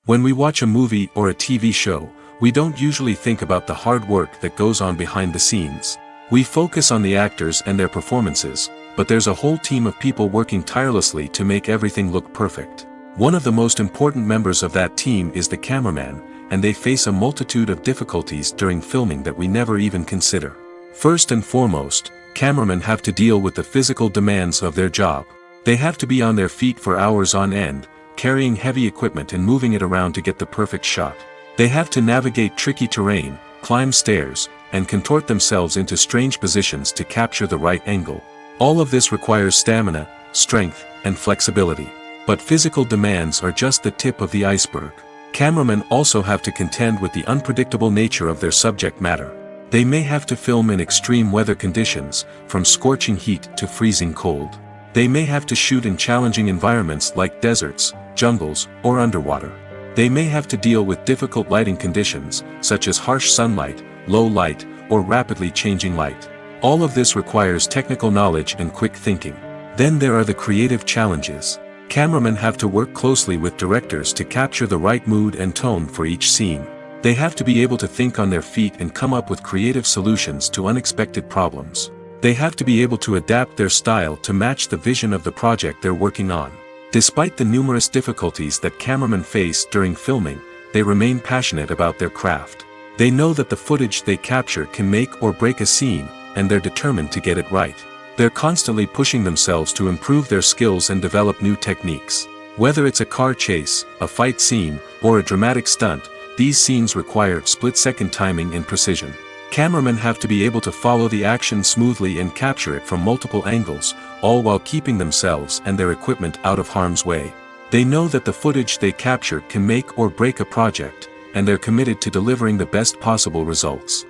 When we watch a movie or a TV show, we don't usually think about the hard work that goes on behind the scenes. We focus on the actors and their performances, but there's a whole team of people working tirelessly to make everything look perfect. One of the most important members of that team is the cameraman, and they face a multitude of difficulties during filming that we never even consider. First and foremost, cameramen have to deal with the physical demands of their job. They have to be on their feet for hours on end, carrying heavy equipment and moving it around to get the perfect shot. They have to navigate tricky terrain, climb stairs, and contort themselves into strange positions to capture the right angle. All of this requires stamina, strength, and flexibility. But physical demands are just the tip of the iceberg. Cameramen also have to contend with the unpredictable nature of their subject matter. They may have to film in extreme weather conditions, from scorching heat to freezing cold. They may have to shoot in challenging environments like deserts, jungles, or underwater. They may have to deal with difficult lighting conditions, such as harsh sunlight, low light, or rapidly changing light. All of this requires technical knowledge and quick thinking. Then there are the creative challenges. Cameramen have to work closely with directors to capture the right mood and tone for each scene. They have to be able to think on their feet and come up with creative solutions to unexpected problems. They have to be able to adapt their style to match the vision of the project they're working on. Despite the numerous difficulties that cameramen face during filming, they remain passionate about their craft. They know that the footage they capture can make or break a scene, and they're determined to get it right. They're constantly pushing themselves to improve their skills and develop new techniques. Whether it's a car chase, a fight scene, or a dramatic stunt, these scenes require split-second timing and precision. Cameramen have to be able to follow the action smoothly and capture it from multiple angles, all while keeping themselves and their equipment out of harm's way. They know that the footage they capture can make or break a project, and they're committed to delivering the best possible results.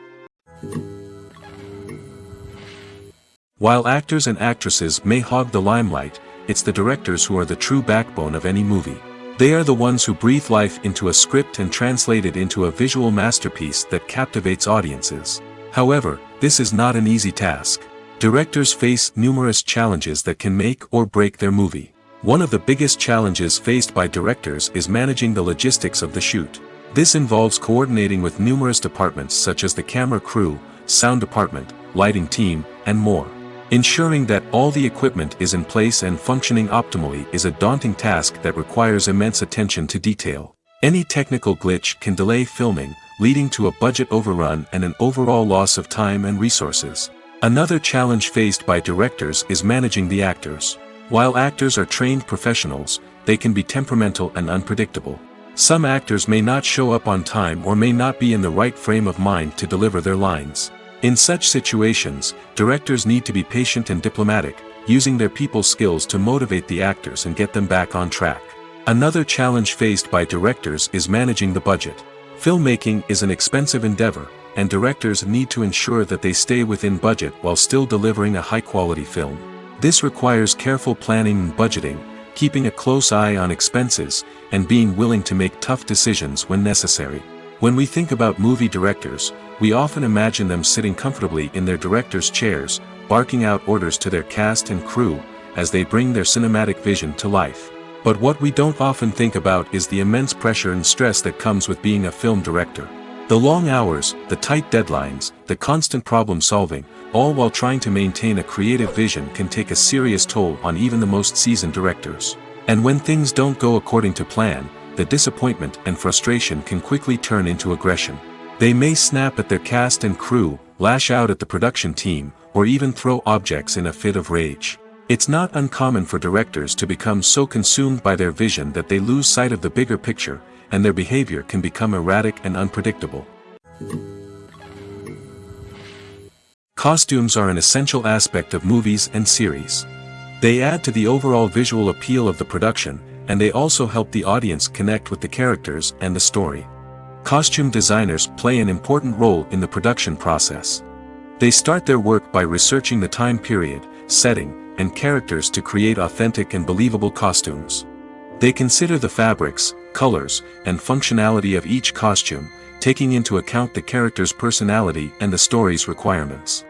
While actors and actresses may hog the limelight, it's the directors who are the true backbone of any movie. They are the ones who breathe life into a script and translate it into a visual masterpiece that captivates audiences. However, this is not an easy task. Directors face numerous challenges that can make or break their movie. One of the biggest challenges faced by directors is managing the logistics of the shoot. This involves coordinating with numerous departments such as the camera crew, sound department, lighting team, and more. Ensuring that all the equipment is in place and functioning optimally is a daunting task that requires immense attention to detail. Any technical glitch can delay filming, leading to a budget overrun and an overall loss of time and resources. Another challenge faced by directors is managing the actors. While actors are trained professionals, they can be temperamental and unpredictable. Some actors may not show up on time or may not be in the right frame of mind to deliver their lines. In such situations, directors need to be patient and diplomatic, using their people skills to motivate the actors and get them back on track. Another challenge faced by directors is managing the budget. Filmmaking is an expensive endeavor, and directors need to ensure that they stay within budget while still delivering a high-quality film. This requires careful planning and budgeting, keeping a close eye on expenses, and being willing to make tough decisions when necessary. When we think about movie directors, we often imagine them sitting comfortably in their director's chairs, barking out orders to their cast and crew, as they bring their cinematic vision to life. But what we don't often think about is the immense pressure and stress that comes with being a film director. The long hours, the tight deadlines, the constant problem solving, all while trying to maintain a creative vision can take a serious toll on even the most seasoned directors. And when things don't go according to plan, the disappointment and frustration can quickly turn into aggression. They may snap at their cast and crew, lash out at the production team, or even throw objects in a fit of rage. It's not uncommon for directors to become so consumed by their vision that they lose sight of the bigger picture, and their behavior can become erratic and unpredictable. Costumes are an essential aspect of movies and series. They add to the overall visual appeal of the production, and they also help the audience connect with the characters and the story. Costume designers play an important role in the production process. They start their work by researching the time period, setting, and characters to create authentic and believable costumes. They consider the fabrics, colors, and functionality of each costume, taking into account the character's personality and the story's requirements.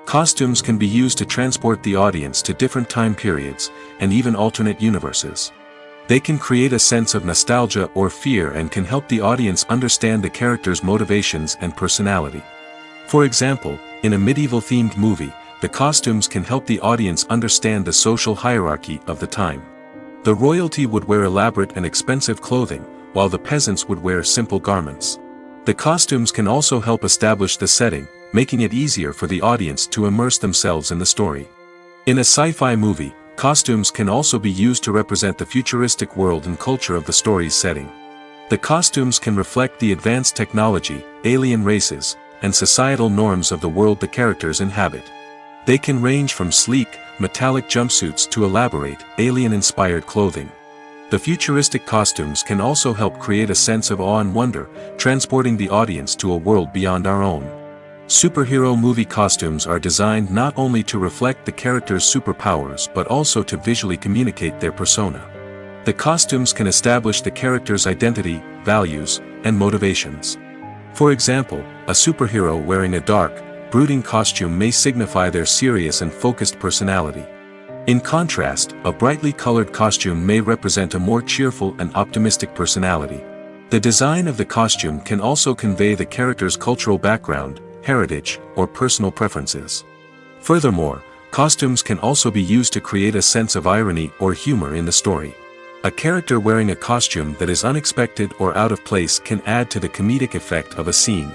Costumes can be used to transport the audience to different time periods, and even alternate universes. They can create a sense of nostalgia or fear and can help the audience understand the character's motivations and personality. For example, in a medieval-themed movie, the costumes can help the audience understand the social hierarchy of the time. The royalty would wear elaborate and expensive clothing, while the peasants would wear simple garments. The costumes can also help establish the setting, making it easier for the audience to immerse themselves in the story. In a sci-fi movie, costumes can also be used to represent the futuristic world and culture of the story's setting. The costumes can reflect the advanced technology, alien races, and societal norms of the world the characters inhabit. They can range from sleek, metallic jumpsuits to elaborate, alien-inspired clothing. The futuristic costumes can also help create a sense of awe and wonder, transporting the audience to a world beyond our own. Superhero movie costumes are designed not only to reflect the character's superpowers but also to visually communicate their persona. The costumes can establish the character's identity, values, and motivations. For example, a superhero wearing a dark, brooding costume may signify their serious and focused personality. In contrast, a brightly colored costume may represent a more cheerful and optimistic personality. The design of the costume can also convey the character's cultural background, heritage, or personal preferences. Furthermore, costumes can also be used to create a sense of irony or humor in the story. A character wearing a costume that is unexpected or out of place can add to the comedic effect of a scene.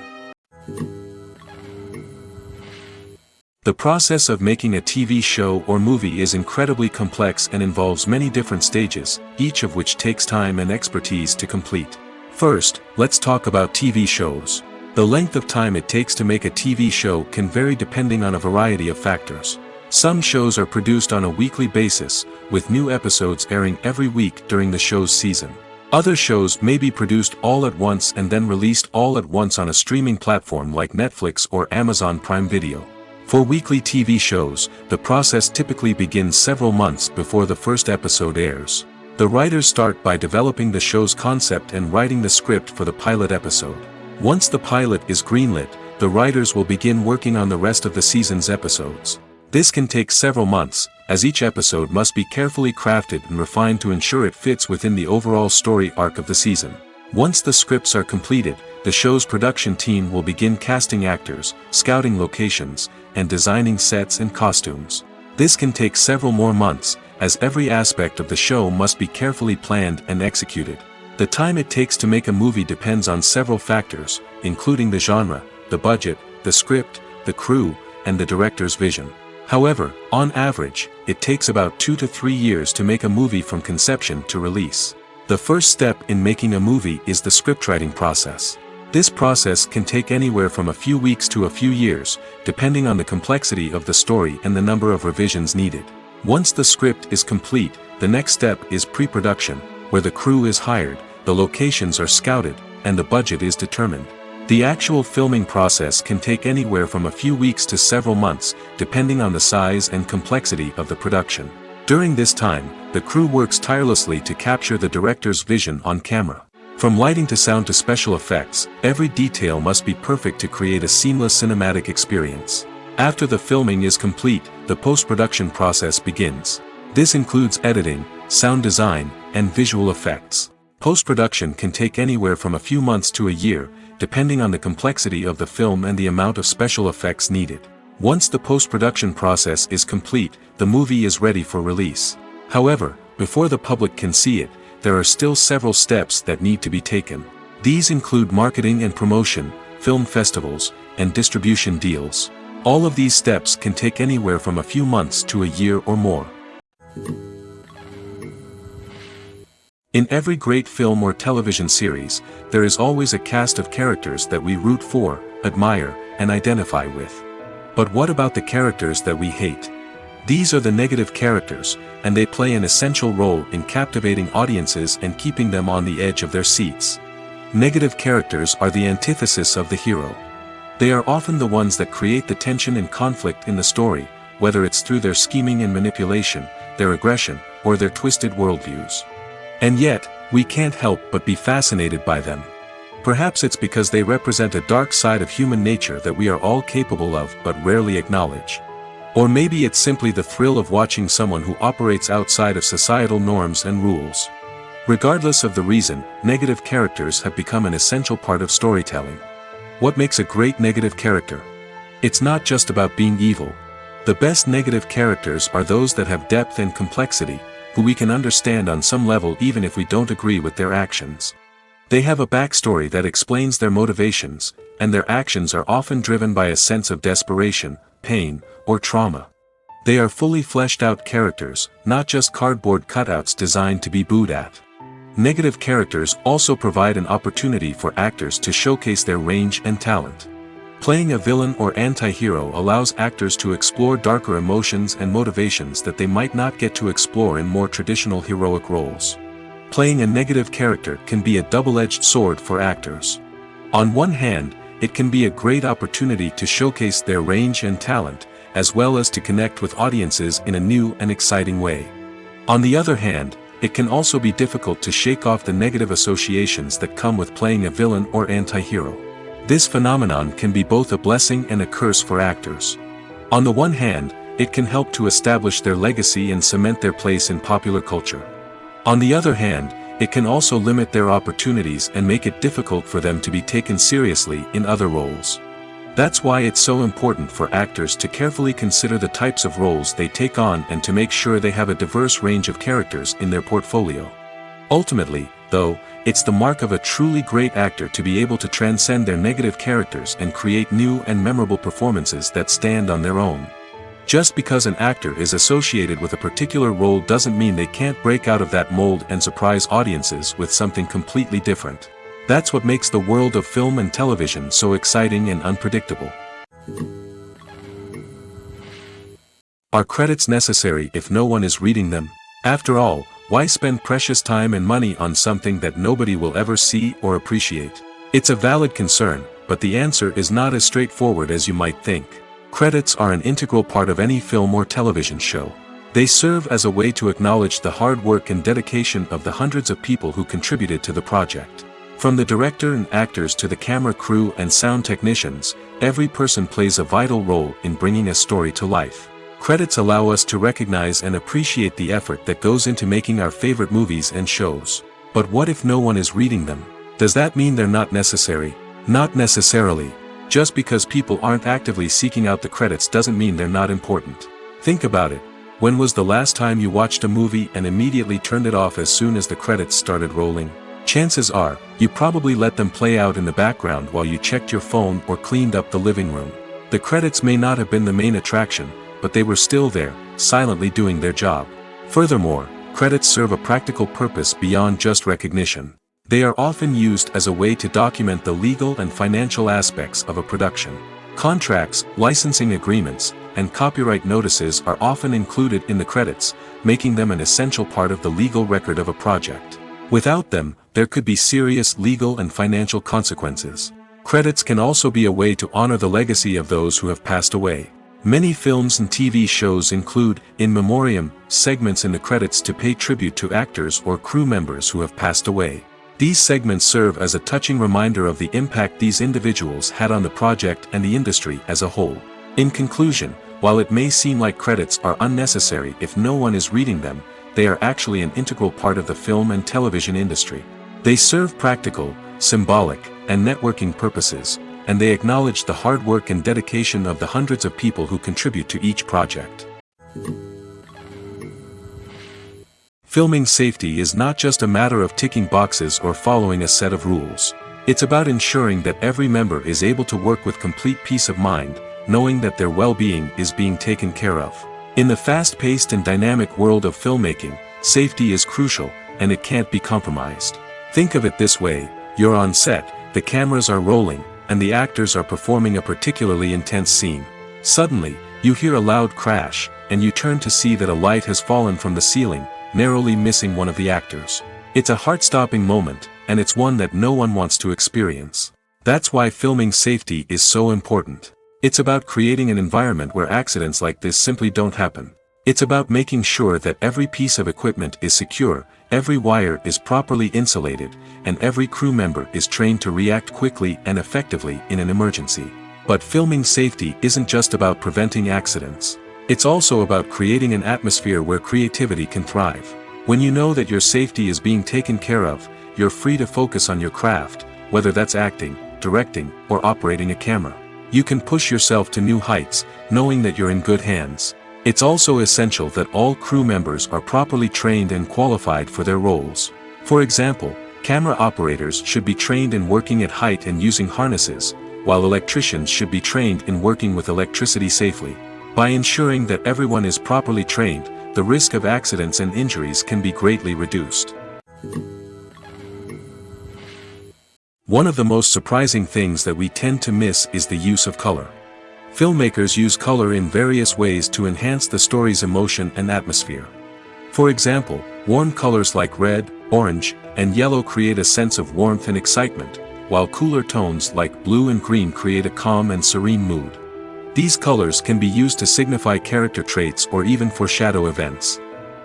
The process of making a TV show or movie is incredibly complex and involves many different stages, each of which takes time and expertise to complete. First, let's talk about TV shows. The length of time it takes to make a TV show can vary depending on a variety of factors. Some shows are produced on a weekly basis, with new episodes airing every week during the show's season. Other shows may be produced all at once and then released all at once on a streaming platform like Netflix or Amazon Prime Video. For weekly TV shows, the process typically begins several months before the first episode airs. The writers start by developing the show's concept and writing the script for the pilot episode. Once the pilot is greenlit, the writers will begin working on the rest of the season's episodes. This can take several months, as each episode must be carefully crafted and refined to ensure it fits within the overall story arc of the season. Once the scripts are completed, the show's production team will begin casting actors, scouting locations, and designing sets and costumes. This can take several more months, as every aspect of the show must be carefully planned and executed. The time it takes to make a movie depends on several factors, including the genre, the budget, the script, the crew, and the director's vision. However, on average, it takes about 2 to 3 years to make a movie from conception to release. The first step in making a movie is the scriptwriting process. This process can take anywhere from a few weeks to a few years, depending on the complexity of the story and the number of revisions needed. Once the script is complete, the next step is pre-production, where the crew is hired, the locations are scouted, and the budget is determined. The actual filming process can take anywhere from a few weeks to several months, depending on the size and complexity of the production. During this time, the crew works tirelessly to capture the director's vision on camera. From lighting to sound to special effects, every detail must be perfect to create a seamless cinematic experience. After the filming is complete, the post-production process begins. This includes editing, sound design, and visual effects. Post-production can take anywhere from a few months to a year, depending on the complexity of the film and the amount of special effects needed. Once the post-production process is complete, the movie is ready for release. However, before the public can see it, there are still several steps that need to be taken. These include marketing and promotion, film festivals, and distribution deals. All of these steps can take anywhere from a few months to a year or more. In every great film or television series, there is always a cast of characters that we root for, admire, and identify with. But what about the characters that we hate? These are the negative characters, and they play an essential role in captivating audiences and keeping them on the edge of their seats. Negative characters are the antithesis of the hero. They are often the ones that create the tension and conflict in the story, whether it's through their scheming and manipulation, their aggression, or their twisted worldviews. And yet, we can't help but be fascinated by them. Perhaps it's because they represent a dark side of human nature that we are all capable of but rarely acknowledge. Or maybe it's simply the thrill of watching someone who operates outside of societal norms and rules. Regardless of the reason, negative characters have become an essential part of storytelling. What makes a great negative character? It's not just about being evil. The best negative characters are those that have depth and complexity, who we can understand on some level even if we don't agree with their actions. They have a backstory that explains their motivations, and their actions are often driven by a sense of desperation, pain, or trauma. They are fully fleshed out characters, not just cardboard cutouts designed to be booed at. Negative characters also provide an opportunity for actors to showcase their range and talent. Playing a villain or anti-hero allows actors to explore darker emotions and motivations that they might not get to explore in more traditional heroic roles. Playing a negative character can be a double-edged sword for actors. On one hand, it can be a great opportunity to showcase their range and talent, as well as to connect with audiences in a new and exciting way. On the other hand, it can also be difficult to shake off the negative associations that come with playing a villain or anti-hero. This phenomenon can be both a blessing and a curse for actors. On the one hand, it can help to establish their legacy and cement their place in popular culture. On the other hand, it can also limit their opportunities and make it difficult for them to be taken seriously in other roles. That's why it's so important for actors to carefully consider the types of roles they take on and to make sure they have a diverse range of characters in their portfolio. Ultimately, though, it's the mark of a truly great actor to be able to transcend their negative characters and create new and memorable performances that stand on their own. Just because an actor is associated with a particular role doesn't mean they can't break out of that mold and surprise audiences with something completely different. That's what makes the world of film and television so exciting and unpredictable. Are credits necessary if no one is reading them? After all, why spend precious time and money on something that nobody will ever see or appreciate? It's a valid concern, but the answer is not as straightforward as you might think. Credits are an integral part of any film or television show. They serve as a way to acknowledge the hard work and dedication of the hundreds of people who contributed to the project. From the director and actors to the camera crew and sound technicians, every person plays a vital role in bringing a story to life. Credits allow us to recognize and appreciate the effort that goes into making our favorite movies and shows. But what if no one is reading them? Does that mean they're not necessary? Not necessarily. Just because people aren't actively seeking out the credits doesn't mean they're not important. Think about it. When was the last time you watched a movie and immediately turned it off as soon as the credits started rolling? Chances are, you probably let them play out in the background while you checked your phone or cleaned up the living room. The credits may not have been the main attraction, but they were still there, silently doing their job. Furthermore, credits serve a practical purpose beyond just recognition. They are often used as a way to document the legal and financial aspects of a production. Contracts, licensing agreements, and copyright notices are often included in the credits, making them an essential part of the legal record of a project. Without them, there could be serious legal and financial consequences. Credits can also be a way to honor the legacy of those who have passed away. Many films and TV shows include in memoriam segments in the credits to pay tribute to actors or crew members who have passed away. These segments serve as a touching reminder of the impact these individuals had on the project and the industry as a whole. In conclusion, while it may seem like credits are unnecessary if no one is reading them, they are actually an integral part of the film and television industry. They serve practical, symbolic, and networking purposes, and they acknowledge the hard work and dedication of the hundreds of people who contribute to each project. Filming safety is not just a matter of ticking boxes or following a set of rules. It's about ensuring that every member is able to work with complete peace of mind, knowing that their well-being is being taken care of. In the fast-paced and dynamic world of filmmaking, safety is crucial, and it can't be compromised. Think of it this way: you're on set, the cameras are rolling, and the actors are performing a particularly intense scene. Suddenly, you hear a loud crash, and you turn to see that a light has fallen from the ceiling, narrowly missing one of the actors. It's a heart-stopping moment, and it's one that no one wants to experience. That's why filming safety is so important. It's about creating an environment where accidents like this simply don't happen. It's about making sure that every piece of equipment is secure, every wire is properly insulated, and every crew member is trained to react quickly and effectively in an emergency. But filming safety isn't just about preventing accidents. It's also about creating an atmosphere where creativity can thrive. When you know that your safety is being taken care of, you're free to focus on your craft, whether that's acting, directing, or operating a camera. You can push yourself to new heights, knowing that you're in good hands. It's also essential that all crew members are properly trained and qualified for their roles. For example, camera operators should be trained in working at height and using harnesses, while electricians should be trained in working with electricity safely. By ensuring that everyone is properly trained, the risk of accidents and injuries can be greatly reduced. One of the most surprising things that we tend to miss is the use of color. Filmmakers use color in various ways to enhance the story's emotion and atmosphere. For example, warm colors like red, orange, and yellow create a sense of warmth and excitement, while cooler tones like blue and green create a calm and serene mood. These colors can be used to signify character traits or even foreshadow events.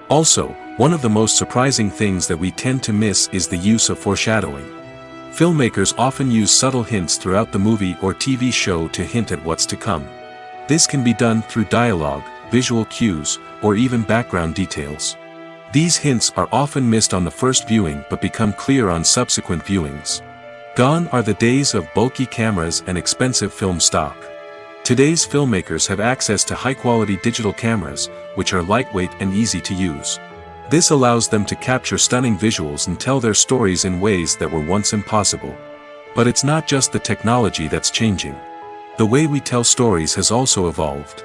Also, one of the most surprising things that we tend to miss is the use of foreshadowing. Filmmakers often use subtle hints throughout the movie or TV show to hint at what's to come. This can be done through dialogue, visual cues, or even background details. These hints are often missed on the first viewing but become clear on subsequent viewings. Gone are the days of bulky cameras and expensive film stock. Today's filmmakers have access to high-quality digital cameras, which are lightweight and easy to use. This allows them to capture stunning visuals and tell their stories in ways that were once impossible. But it's not just the technology that's changing. The way we tell stories has also evolved.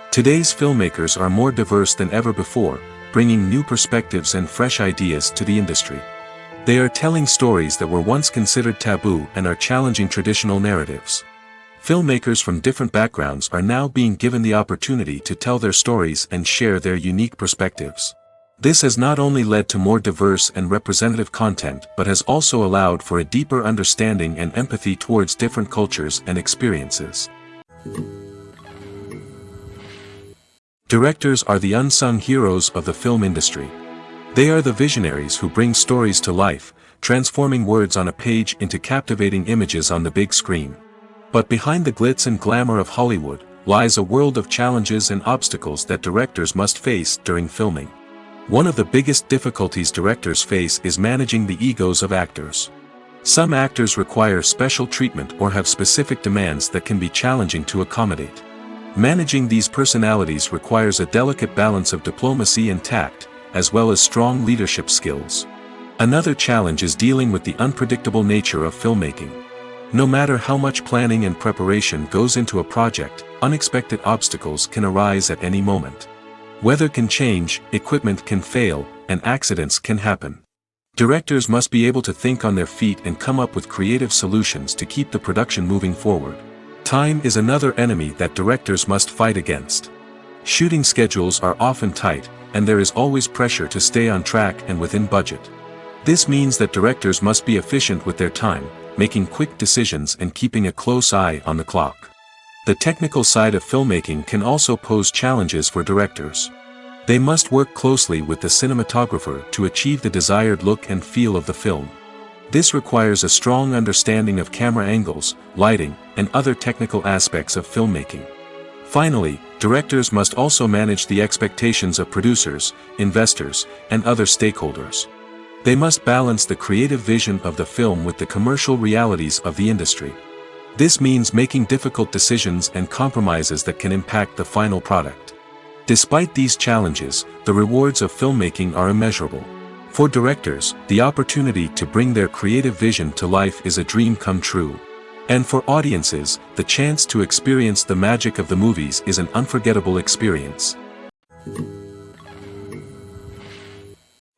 Today's filmmakers are more diverse than ever before, bringing new perspectives and fresh ideas to the industry. They are telling stories that were once considered taboo and are challenging traditional narratives. Filmmakers from different backgrounds are now being given the opportunity to tell their stories and share their unique perspectives. This has not only led to more diverse and representative content but has also allowed for a deeper understanding and empathy towards different cultures and experiences. Directors are the unsung heroes of the film industry. They are the visionaries who bring stories to life, transforming words on a page into captivating images on the big screen. But behind the glitz and glamour of Hollywood lies a world of challenges and obstacles that directors must face during filming. One of the biggest difficulties directors face is managing the egos of actors. Some actors require special treatment or have specific demands that can be challenging to accommodate. Managing these personalities requires a delicate balance of diplomacy and tact, as well as strong leadership skills. Another challenge is dealing with the unpredictable nature of filmmaking. No matter how much planning and preparation goes into a project, unexpected obstacles can arise at any moment. Weather can change, equipment can fail, and accidents can happen. Directors must be able to think on their feet and come up with creative solutions to keep the production moving forward. Time is another enemy that directors must fight against. Shooting schedules are often tight, and there is always pressure to stay on track and within budget. This means that directors must be efficient with their time, making quick decisions and keeping a close eye on the clock. The technical side of filmmaking can also pose challenges for directors. They must work closely with the cinematographer to achieve the desired look and feel of the film. This requires a strong understanding of camera angles, lighting, and other technical aspects of filmmaking. Finally, directors must also manage the expectations of producers, investors, and other stakeholders. They must balance the creative vision of the film with the commercial realities of the industry. This means making difficult decisions and compromises that can impact the final product. Despite these challenges, the rewards of filmmaking are immeasurable. For directors, the opportunity to bring their creative vision to life is a dream come true. And for audiences, the chance to experience the magic of the movies is an unforgettable experience.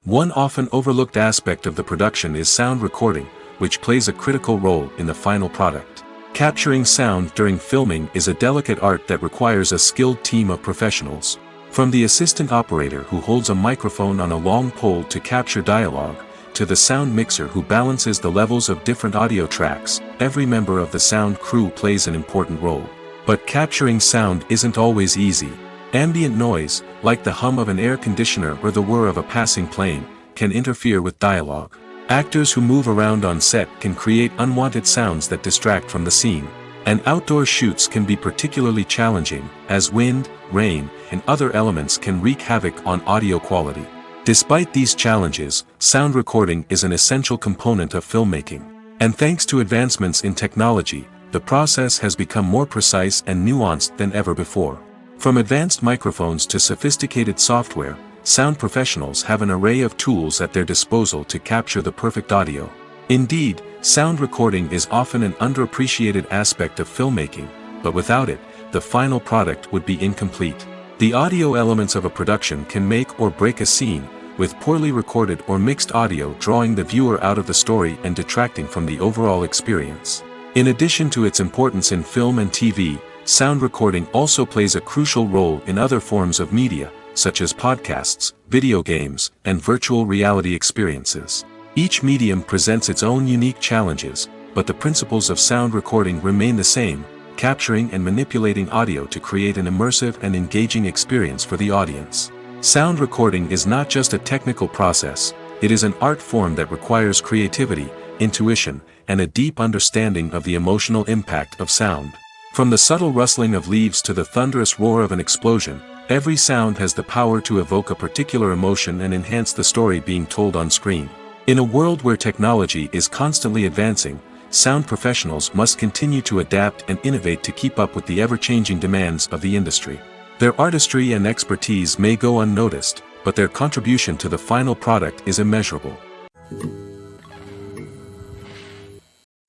One often overlooked aspect of the production is sound recording, which plays a critical role in the final product. Capturing sound during filming is a delicate art that requires a skilled team of professionals. From the assistant operator who holds a microphone on a long pole to capture dialogue, to the sound mixer who balances the levels of different audio tracks, every member of the sound crew plays an important role. But capturing sound isn't always easy. Ambient noise, like the hum of an air conditioner or the whir of a passing plane, can interfere with dialogue. Actors who move around on set can create unwanted sounds that distract from the scene. And outdoor shoots can be particularly challenging, as wind, rain, and other elements can wreak havoc on audio quality. Despite these challenges, sound recording is an essential component of filmmaking. And thanks to advancements in technology, the process has become more precise and nuanced than ever before. From advanced microphones to sophisticated software, sound professionals have an array of tools at their disposal to capture the perfect audio. Indeed, sound recording is often an underappreciated aspect of filmmaking, but without it, the final product would be incomplete. The audio elements of a production can make or break a scene, with poorly recorded or mixed audio drawing the viewer out of the story and detracting from the overall experience. In addition to its importance in film and TV, sound recording also plays a crucial role in other forms of media, such as podcasts, video games, and virtual reality experiences. Each medium presents its own unique challenges, but the principles of sound recording remain the same, capturing and manipulating audio to create an immersive and engaging experience for the audience. Sound recording is not just a technical process, it is an art form that requires creativity, intuition, and a deep understanding of the emotional impact of sound. From the subtle rustling of leaves to the thunderous roar of an explosion, every sound has the power to evoke a particular emotion and enhance the story being told on screen. In a world where technology is constantly advancing, sound professionals must continue to adapt and innovate to keep up with the ever-changing demands of the industry. Their artistry and expertise may go unnoticed, but their contribution to the final product is immeasurable.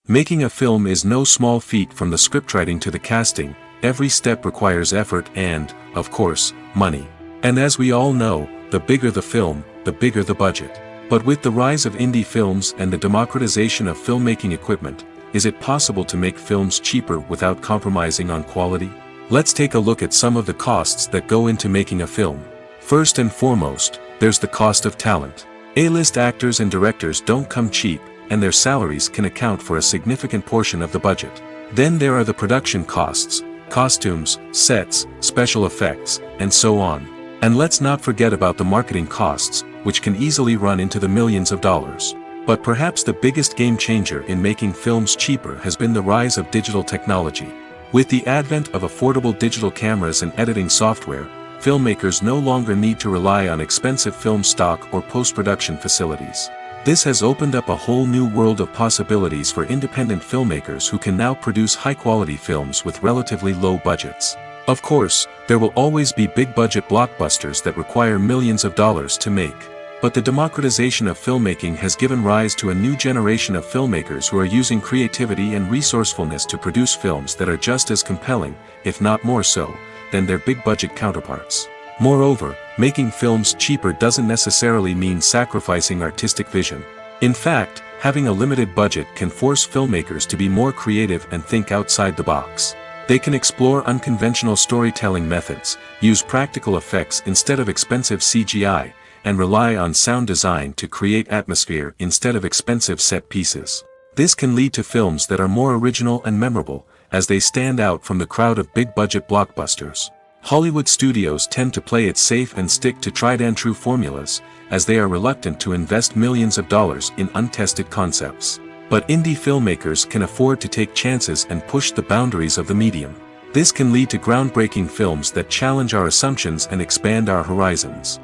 Making a film is no small feat. From the scriptwriting to the casting, every step requires effort and, of course, money. And as we all know, the bigger the film, the bigger the budget. But with the rise of indie films and the democratization of filmmaking equipment, is it possible to make films cheaper without compromising on quality? Let's take a look at some of the costs that go into making a film. First and foremost, there's the cost of talent. A-list actors and directors don't come cheap, and their salaries can account for a significant portion of the budget. Then there are the production costs, costumes, sets, special effects, and so on. And let's not forget about the marketing costs, which can easily run into the millions of dollars. But perhaps the biggest game changer in making films cheaper has been the rise of digital technology. With the advent of affordable digital cameras and editing software, filmmakers no longer need to rely on expensive film stock or post-production facilities. This has opened up a whole new world of possibilities for independent filmmakers who can now produce high-quality films with relatively low budgets. Of course, there will always be big-budget blockbusters that require millions of dollars to make. But the democratization of filmmaking has given rise to a new generation of filmmakers who are using creativity and resourcefulness to produce films that are just as compelling, if not more so, than their big-budget counterparts. Moreover, making films cheaper doesn't necessarily mean sacrificing artistic vision. In fact, having a limited budget can force filmmakers to be more creative and think outside the box. They can explore unconventional storytelling methods, use practical effects instead of expensive CGI, and rely on sound design to create atmosphere instead of expensive set pieces. This can lead to films that are more original and memorable, as they stand out from the crowd of big-budget blockbusters. Hollywood studios tend to play it safe and stick to tried-and-true formulas, as they are reluctant to invest millions of dollars in untested concepts. But indie filmmakers can afford to take chances and push the boundaries of the medium. This can lead to groundbreaking films that challenge our assumptions and expand our horizons.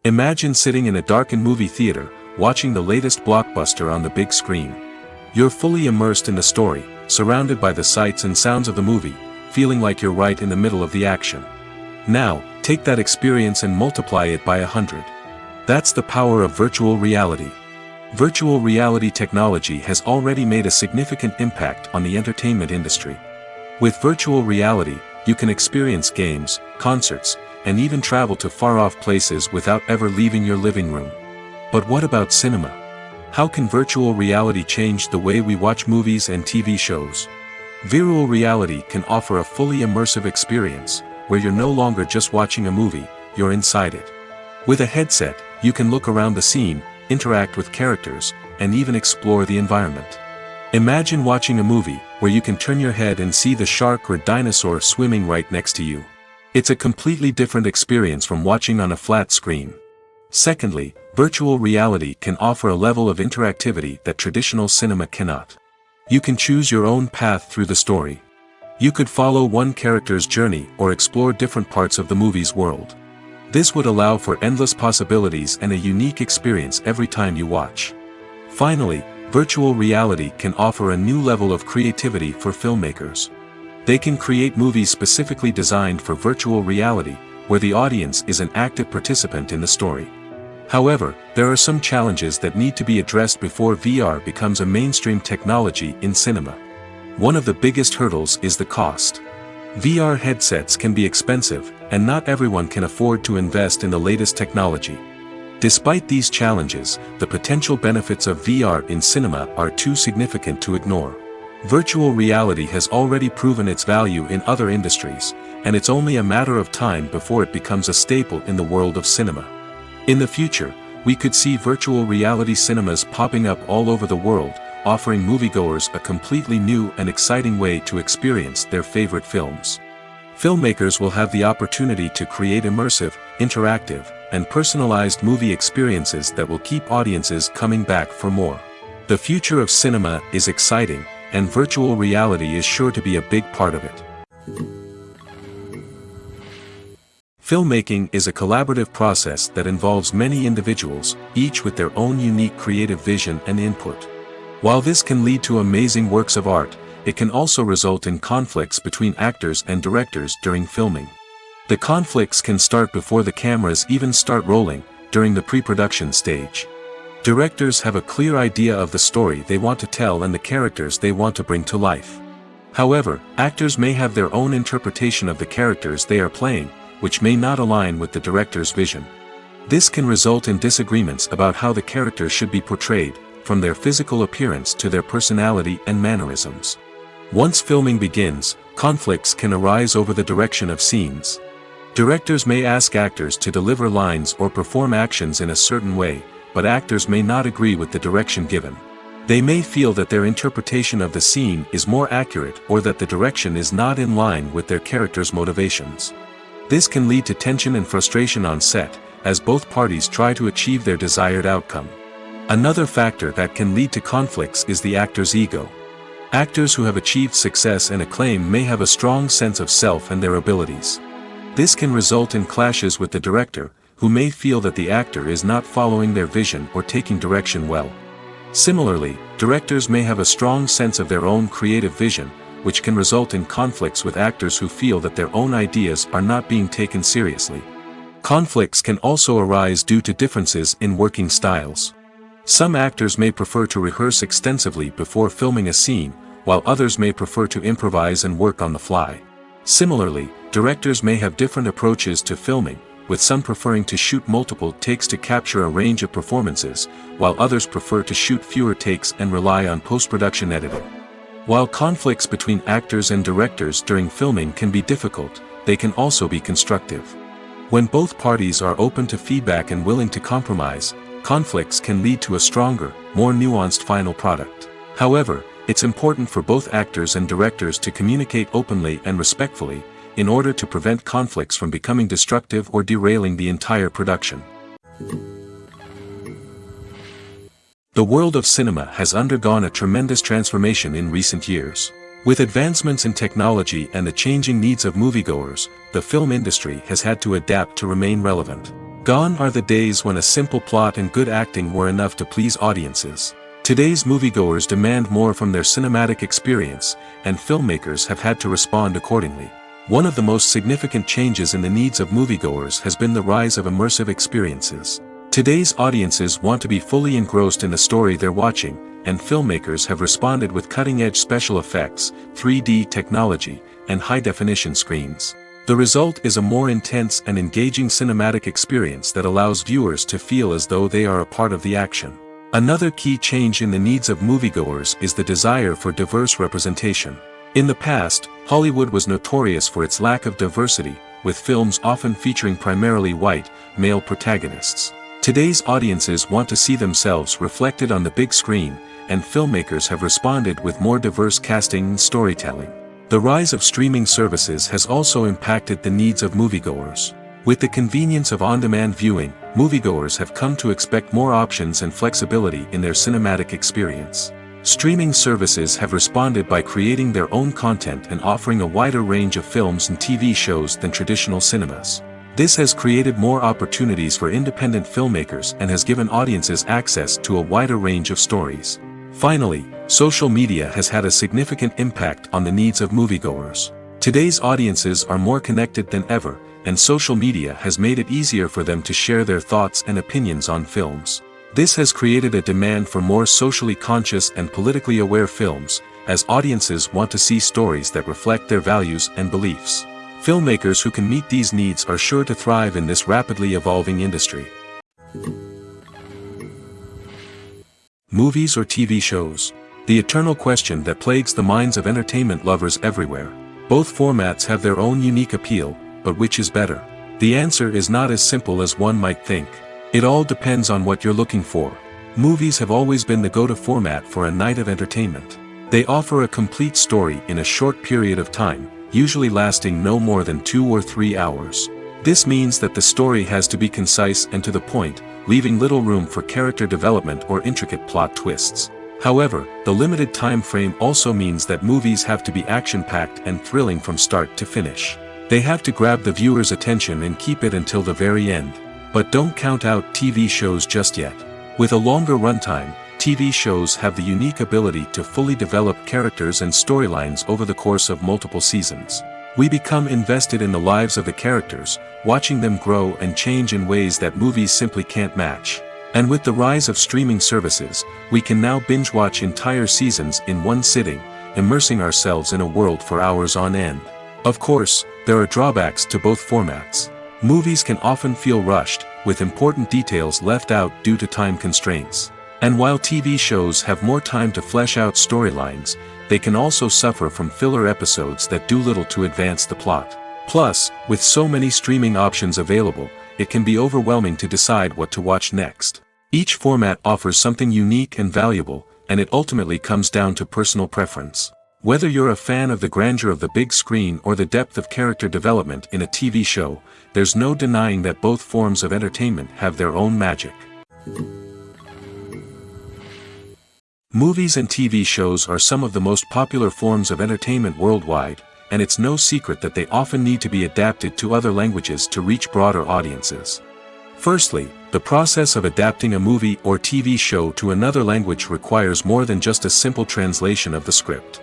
Imagine sitting in a darkened movie theater, watching the latest blockbuster on the big screen. You're fully immersed in the story, surrounded by the sights and sounds of the movie, feeling like you're right in the middle of the action. Now, take that experience and multiply it by 100. That's the power of virtual reality. Virtual reality technology has already made a significant impact on the entertainment industry. With virtual reality, you can experience games, concerts, and even travel to far-off places without ever leaving your living room. But what about cinema? How can virtual reality change the way we watch movies and TV shows? Virtual reality can offer a fully immersive experience, where you're no longer just watching a movie, you're inside it. With a headset, you can look around the scene, interact with characters, and even explore the environment. Imagine watching a movie where you can turn your head and see the shark or dinosaur swimming right next to you. It's a completely different experience from watching on a flat screen. Secondly, virtual reality can offer a level of interactivity that traditional cinema cannot. You can choose your own path through the story. You could follow one character's journey or explore different parts of the movie's world. This would allow for endless possibilities and a unique experience every time you watch. Finally, virtual reality can offer a new level of creativity for filmmakers. They can create movies specifically designed for virtual reality, where the audience is an active participant in the story. However, there are some challenges that need to be addressed before VR becomes a mainstream technology in cinema. One of the biggest hurdles is the cost. VR headsets can be expensive, and not everyone can afford to invest in the latest technology. Despite these challenges, the potential benefits of VR in cinema are too significant to ignore. Virtual reality has already proven its value in other industries, and it's only a matter of time before it becomes a staple in the world of cinema. In the future, we could see virtual reality cinemas popping up all over the world, offering moviegoers a completely new and exciting way to experience their favorite films. Filmmakers will have the opportunity to create immersive, interactive, and personalized movie experiences that will keep audiences coming back for more. The future of cinema is exciting, and virtual reality is sure to be a big part of it. Filmmaking is a collaborative process that involves many individuals, each with their own unique creative vision and input. While this can lead to amazing works of art, it can also result in conflicts between actors and directors during filming. The conflicts can start before the cameras even start rolling, during the pre-production stage. Directors have a clear idea of the story they want to tell and the characters they want to bring to life. However, actors may have their own interpretation of the characters they are playing, which may not align with the director's vision. This can result in disagreements about how the characters should be portrayed, from their physical appearance to their personality and mannerisms. Once filming begins, conflicts can arise over the direction of scenes. Directors may ask actors to deliver lines or perform actions in a certain way, but actors may not agree with the direction given. They may feel that their interpretation of the scene is more accurate or that the direction is not in line with their character's motivations. This can lead to tension and frustration on set, as both parties try to achieve their desired outcome. Another factor that can lead to conflicts is the actor's ego. Actors who have achieved success and acclaim may have a strong sense of self and their abilities. This can result in clashes with the director, who may feel that the actor is not following their vision or taking direction well. Similarly, directors may have a strong sense of their own creative vision, which can result in conflicts with actors who feel that their own ideas are not being taken seriously. Conflicts can also arise due to differences in working styles. Some actors may prefer to rehearse extensively before filming a scene, while others may prefer to improvise and work on the fly. Similarly, directors may have different approaches to filming, with some preferring to shoot multiple takes to capture a range of performances, while others prefer to shoot fewer takes and rely on post-production editing. While conflicts between actors and directors during filming can be difficult, they can also be constructive. When both parties are open to feedback and willing to compromise, conflicts can lead to a stronger, more nuanced final product. However, it's important for both actors and directors to communicate openly and respectfully, in order to prevent conflicts from becoming destructive or derailing the entire production. The world of cinema has undergone a tremendous transformation in recent years. With advancements in technology and the changing needs of moviegoers, the film industry has had to adapt to remain relevant. Gone are the days when a simple plot and good acting were enough to please audiences. Today's moviegoers demand more from their cinematic experience, and filmmakers have had to respond accordingly. One of the most significant changes in the needs of moviegoers has been the rise of immersive experiences. Today's audiences want to be fully engrossed in the story they're watching, and filmmakers have responded with cutting-edge special effects, 3D technology, and high-definition screens. The result is a more intense and engaging cinematic experience that allows viewers to feel as though they are a part of the action. Another key change in the needs of moviegoers is the desire for diverse representation. In the past, Hollywood was notorious for its lack of diversity, with films often featuring primarily white, male protagonists. Today's audiences want to see themselves reflected on the big screen, and filmmakers have responded with more diverse casting and storytelling. The rise of streaming services has also impacted the needs of moviegoers. With the convenience of on-demand viewing, moviegoers have come to expect more options and flexibility in their cinematic experience. Streaming services have responded by creating their own content and offering a wider range of films and TV shows than traditional cinemas. This has created more opportunities for independent filmmakers and has given audiences access to a wider range of stories. Finally, social media has had a significant impact on the needs of moviegoers. Today's audiences are more connected than ever, and social media has made it easier for them to share their thoughts and opinions on films. This has created a demand for more socially conscious and politically aware films, as audiences want to see stories that reflect their values and beliefs. Filmmakers who can meet these needs are sure to thrive in this rapidly evolving industry. Movies or TV shows? The eternal question that plagues the minds of entertainment lovers everywhere. Both formats have their own unique appeal, but which is better? The answer is not as simple as one might think. It all depends on what you're looking for. Movies have always been the go-to format for a night of entertainment. They offer a complete story in a short period of time, usually lasting no more than 2 or 3 hours. This means that the story has to be concise and to the point, leaving little room for character development or intricate plot twists. However, the limited time frame also means that movies have to be action-packed and thrilling from start to finish. They have to grab the viewer's attention and keep it until the very end. But don't count out TV shows just yet. With a longer runtime, TV shows have the unique ability to fully develop characters and storylines over the course of multiple seasons. We become invested in the lives of the characters, watching them grow and change in ways that movies simply can't match. And with the rise of streaming services, we can now binge-watch entire seasons in one sitting, immersing ourselves in a world for hours on end. Of course, there are drawbacks to both formats. Movies can often feel rushed, with important details left out due to time constraints. And while TV shows have more time to flesh out storylines, they can also suffer from filler episodes that do little to advance the plot. Plus, with so many streaming options available, it can be overwhelming to decide what to watch next. Each format offers something unique and valuable, and it ultimately comes down to personal preference. Whether you're a fan of the grandeur of the big screen or the depth of character development in a TV show, there's no denying that both forms of entertainment have their own magic. Movies and TV shows are some of the most popular forms of entertainment worldwide, and it's no secret that they often need to be adapted to other languages to reach broader audiences. Firstly, the process of adapting a movie or TV show to another language requires more than just a simple translation of the script.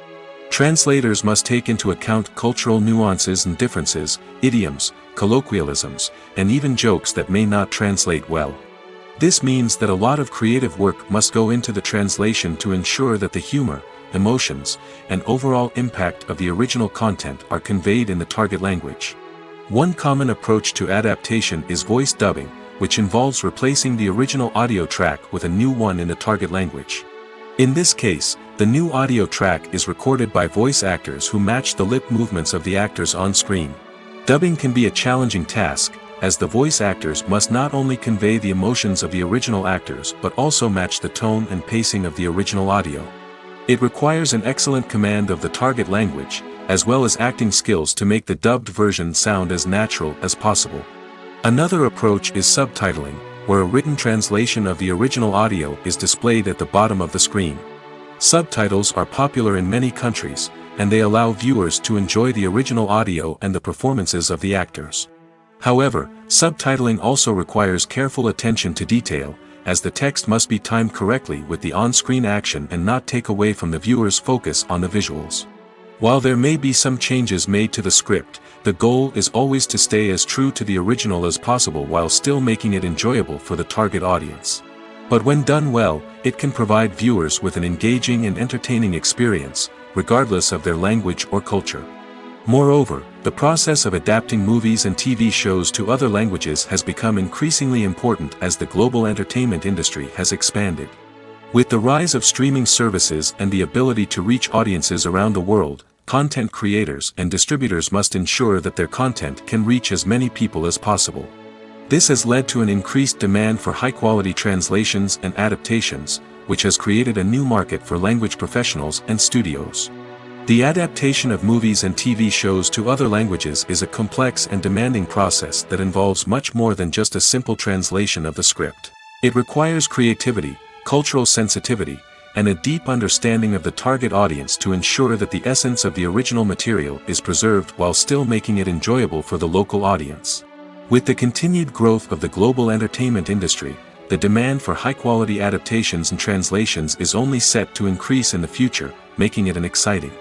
Translators must take into account cultural nuances and differences, idioms, colloquialisms, and even jokes that may not translate well. This means that a lot of creative work must go into the translation to ensure that the humor, emotions, and overall impact of the original content are conveyed in the target language. One common approach to adaptation is voice dubbing, which involves replacing the original audio track with a new one in the target language. In this case, the new audio track is recorded by voice actors who match the lip movements of the actors on screen. Dubbing can be a challenging task, as the voice actors must not only convey the emotions of the original actors but also match the tone and pacing of the original audio. It requires an excellent command of the target language, as well as acting skills to make the dubbed version sound as natural as possible. Another approach is subtitling, where a written translation of the original audio is displayed at the bottom of the screen. Subtitles are popular in many countries, and they allow viewers to enjoy the original audio and the performances of the actors. However, subtitling also requires careful attention to detail, as the text must be timed correctly with the on-screen action and not take away from the viewer's focus on the visuals. While there may be some changes made to the script, the goal is always to stay as true to the original as possible while still making it enjoyable for the target audience. But when done well, it can provide viewers with an engaging and entertaining experience, regardless of their language or culture. Moreover, the process of adapting movies and TV shows to other languages has become increasingly important as the global entertainment industry has expanded. With the rise of streaming services and the ability to reach audiences around the world, content creators and distributors must ensure that their content can reach as many people as possible. This has led to an increased demand for high-quality translations and adaptations, which has created a new market for language professionals and studios. The adaptation of movies and TV shows to other languages is a complex and demanding process that involves much more than just a simple translation of the script. It requires creativity, cultural sensitivity, and a deep understanding of the target audience to ensure that the essence of the original material is preserved while still making it enjoyable for the local audience. With the continued growth of the global entertainment industry, the demand for high-quality adaptations and translations is only set to increase in the future, making it an exciting.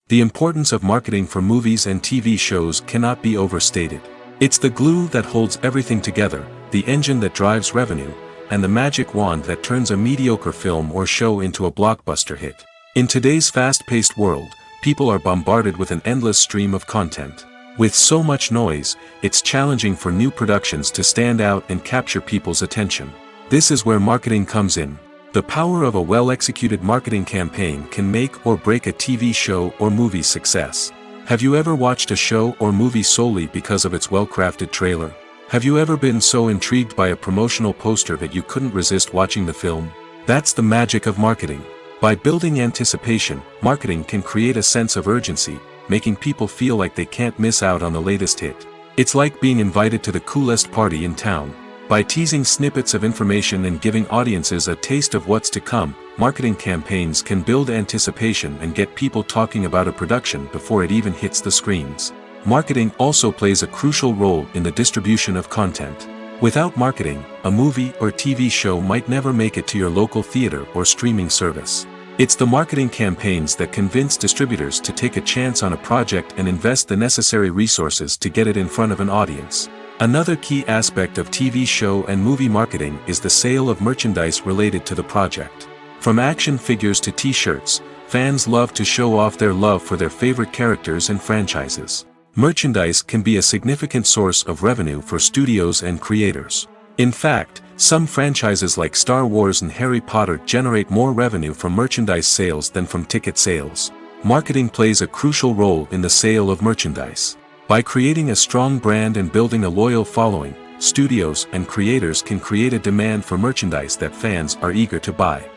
The importance of marketing for movies and TV shows cannot be overstated. It's the glue that holds everything together, the engine that drives revenue, and the magic wand that turns a mediocre film or show into a blockbuster hit. In today's fast-paced world, people are bombarded with an endless stream of content. With so much noise, it's challenging for new productions to stand out and capture people's attention. This is where marketing comes in. The power of a well-executed marketing campaign can make or break a TV show or movie's success. Have you ever watched a show or movie solely because of its well-crafted trailer? Have you ever been so intrigued by a promotional poster that you couldn't resist watching the film? That's the magic of marketing. By building anticipation, marketing can create a sense of urgency, making people feel like they can't miss out on the latest hit. It's like being invited to the coolest party in town. By teasing snippets of information and giving audiences a taste of what's to come, marketing campaigns can build anticipation and get people talking about a production before it even hits the screens. Marketing also plays a crucial role in the distribution of content. Without marketing, a movie or TV show might never make it to your local theater or streaming service. It's the marketing campaigns that convince distributors to take a chance on a project and invest the necessary resources to get it in front of an audience. Another key aspect of TV show and movie marketing is the sale of merchandise related to the project. From action figures to t-shirts, fans love to show off their love for their favorite characters and franchises. Merchandise can be a significant source of revenue for studios and creators. In fact, some franchises like Star Wars and Harry Potter generate more revenue from merchandise sales than from ticket sales. Marketing plays a crucial role in the sale of merchandise. By creating a strong brand and building a loyal following, studios and creators can create a demand for merchandise that fans are eager to buy.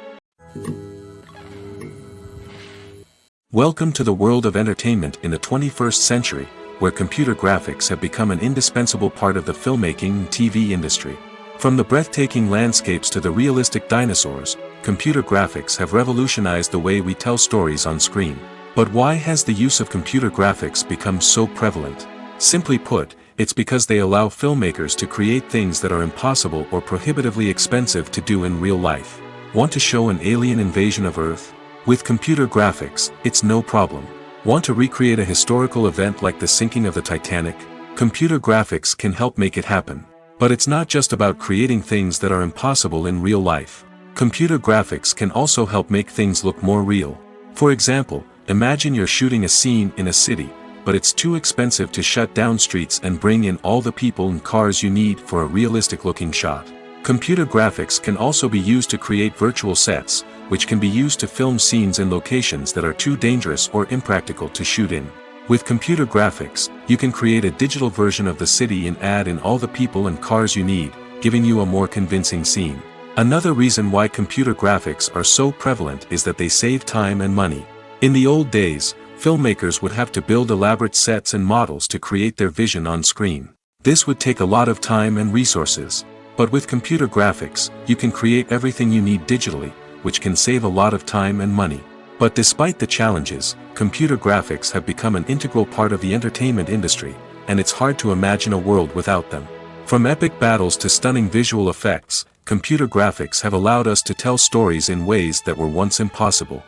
Welcome to the world of entertainment in the 21st century, where computer graphics have become an indispensable part of the filmmaking and TV industry. From the breathtaking landscapes to the realistic dinosaurs, computer graphics have revolutionized the way we tell stories on screen. But why has the use of computer graphics become so prevalent? Simply put, it's because they allow filmmakers to create things that are impossible or prohibitively expensive to do in real life. Want to show an alien invasion of Earth? With computer graphics, it's no problem. Want to recreate a historical event like the sinking of the Titanic? Computer graphics can help make it happen. But it's not just about creating things that are impossible in real life. Computer graphics can also help make things look more real. For example, imagine you're shooting a scene in a city, but it's too expensive to shut down streets and bring in all the people and cars you need for a realistic-looking shot. Computer graphics can also be used to create virtual sets, which can be used to film scenes in locations that are too dangerous or impractical to shoot in. With computer graphics, you can create a digital version of the city and add in all the people and cars you need, giving you a more convincing scene. Another reason why computer graphics are so prevalent is that they save time and money. In the old days, filmmakers would have to build elaborate sets and models to create their vision on screen. This would take a lot of time and resources. But with computer graphics, you can create everything you need digitally, which can save a lot of time and money. But despite the challenges, computer graphics have become an integral part of the entertainment industry, and it's hard to imagine a world without them. From epic battles to stunning visual effects, computer graphics have allowed us to tell stories in ways that were once impossible.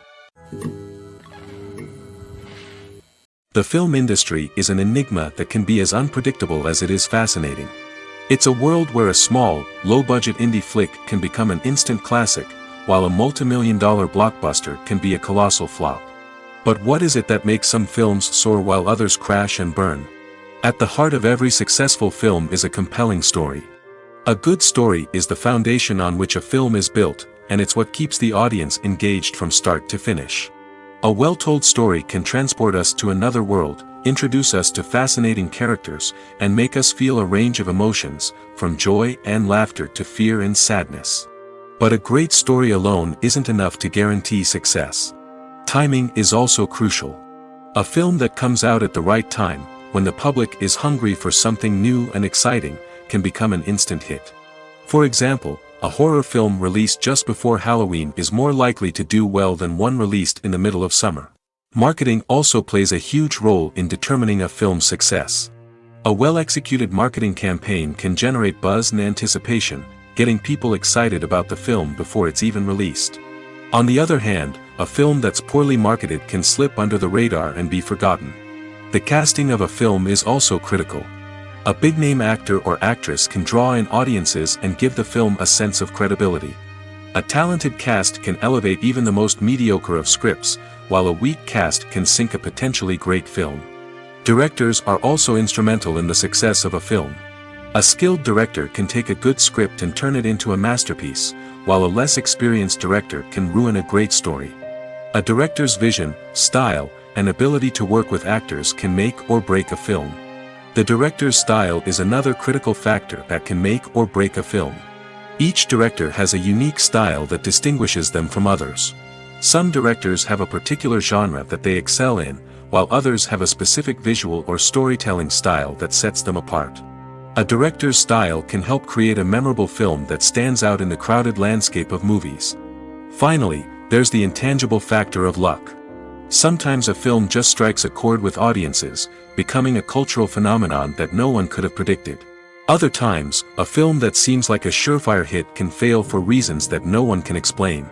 The film industry is an enigma that can be as unpredictable as it is fascinating. It's a world where a small, low-budget indie flick can become an instant classic, while a multi-million-dollar blockbuster can be a colossal flop. But what is it that makes some films soar while others crash and burn? At the heart of every successful film is a compelling story. A good story is the foundation on which a film is built, and it's what keeps the audience engaged from start to finish. A well-told story can transport us to another world, introduce us to fascinating characters, and make us feel a range of emotions, from joy and laughter to fear and sadness. But a great story alone isn't enough to guarantee success. Timing is also crucial. A film that comes out at the right time, when the public is hungry for something new and exciting, can become an instant hit. For example, a horror film released just before Halloween is more likely to do well than one released in the middle of summer. Marketing also plays a huge role in determining a film's success. A well-executed marketing campaign can generate buzz and anticipation, getting people excited about the film before it's even released. On the other hand, a film that's poorly marketed can slip under the radar and be forgotten. The casting of a film is also critical. A big-name actor or actress can draw in audiences and give the film a sense of credibility. A talented cast can elevate even the most mediocre of scripts, while a weak cast can sink a potentially great film. Directors are also instrumental in the success of a film. A skilled director can take a good script and turn it into a masterpiece, while a less experienced director can ruin a great story. A director's vision, style, and ability to work with actors can make or break a film. The director's style is another critical factor that can make or break a film. Each director has a unique style that distinguishes them from others. Some directors have a particular genre that they excel in, while others have a specific visual or storytelling style that sets them apart. A director's style can help create a memorable film that stands out in the crowded landscape of movies. Finally, there's the intangible factor of luck. Sometimes a film just strikes a chord with audiences, becoming a cultural phenomenon that no one could have predicted. Other times, a film that seems like a surefire hit can fail for reasons that no one can explain.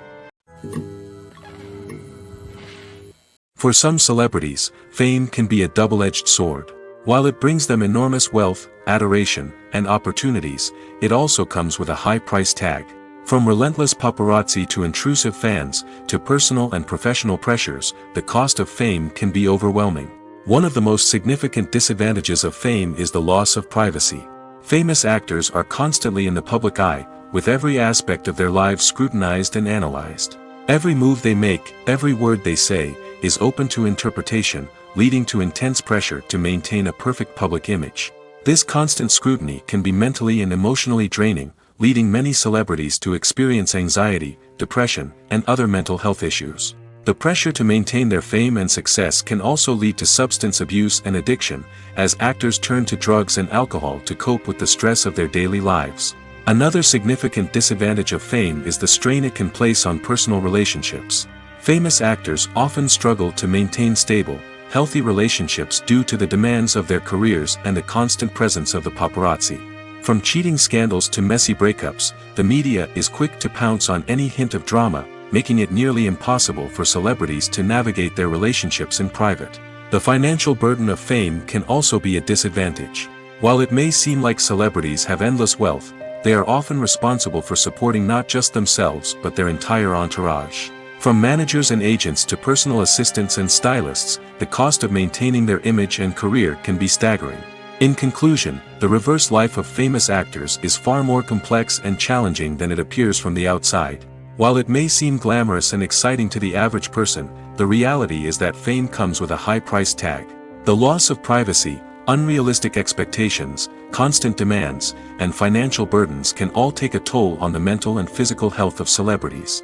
For some celebrities, fame can be a double-edged sword. While it brings them enormous wealth, adoration, and opportunities, it also comes with a high price tag. From relentless paparazzi to intrusive fans, to personal and professional pressures, the cost of fame can be overwhelming. One of the most significant disadvantages of fame is the loss of privacy. Famous actors are constantly in the public eye, with every aspect of their lives scrutinized and analyzed. Every move they make, every word they say, is open to interpretation, leading to intense pressure to maintain a perfect public image. This constant scrutiny can be mentally and emotionally draining, leading many celebrities to experience anxiety, depression, and other mental health issues. The pressure to maintain their fame and success can also lead to substance abuse and addiction, as actors turn to drugs and alcohol to cope with the stress of their daily lives. Another significant disadvantage of fame is the strain it can place on personal relationships. Famous actors often struggle to maintain stable, healthy relationships due to the demands of their careers and the constant presence of the paparazzi. From cheating scandals to messy breakups, the media is quick to pounce on any hint of drama, making it nearly impossible for celebrities to navigate their relationships in private. The financial burden of fame can also be a disadvantage. While it may seem like celebrities have endless wealth, they are often responsible for supporting not just themselves but their entire entourage. From managers and agents to personal assistants and stylists, the cost of maintaining their image and career can be staggering. In conclusion, the reverse life of famous actors is far more complex and challenging than it appears from the outside. While it may seem glamorous and exciting to the average person, the reality is that fame comes with a high price tag. The loss of privacy, unrealistic expectations, constant demands, and financial burdens can all take a toll on the mental and physical health of celebrities.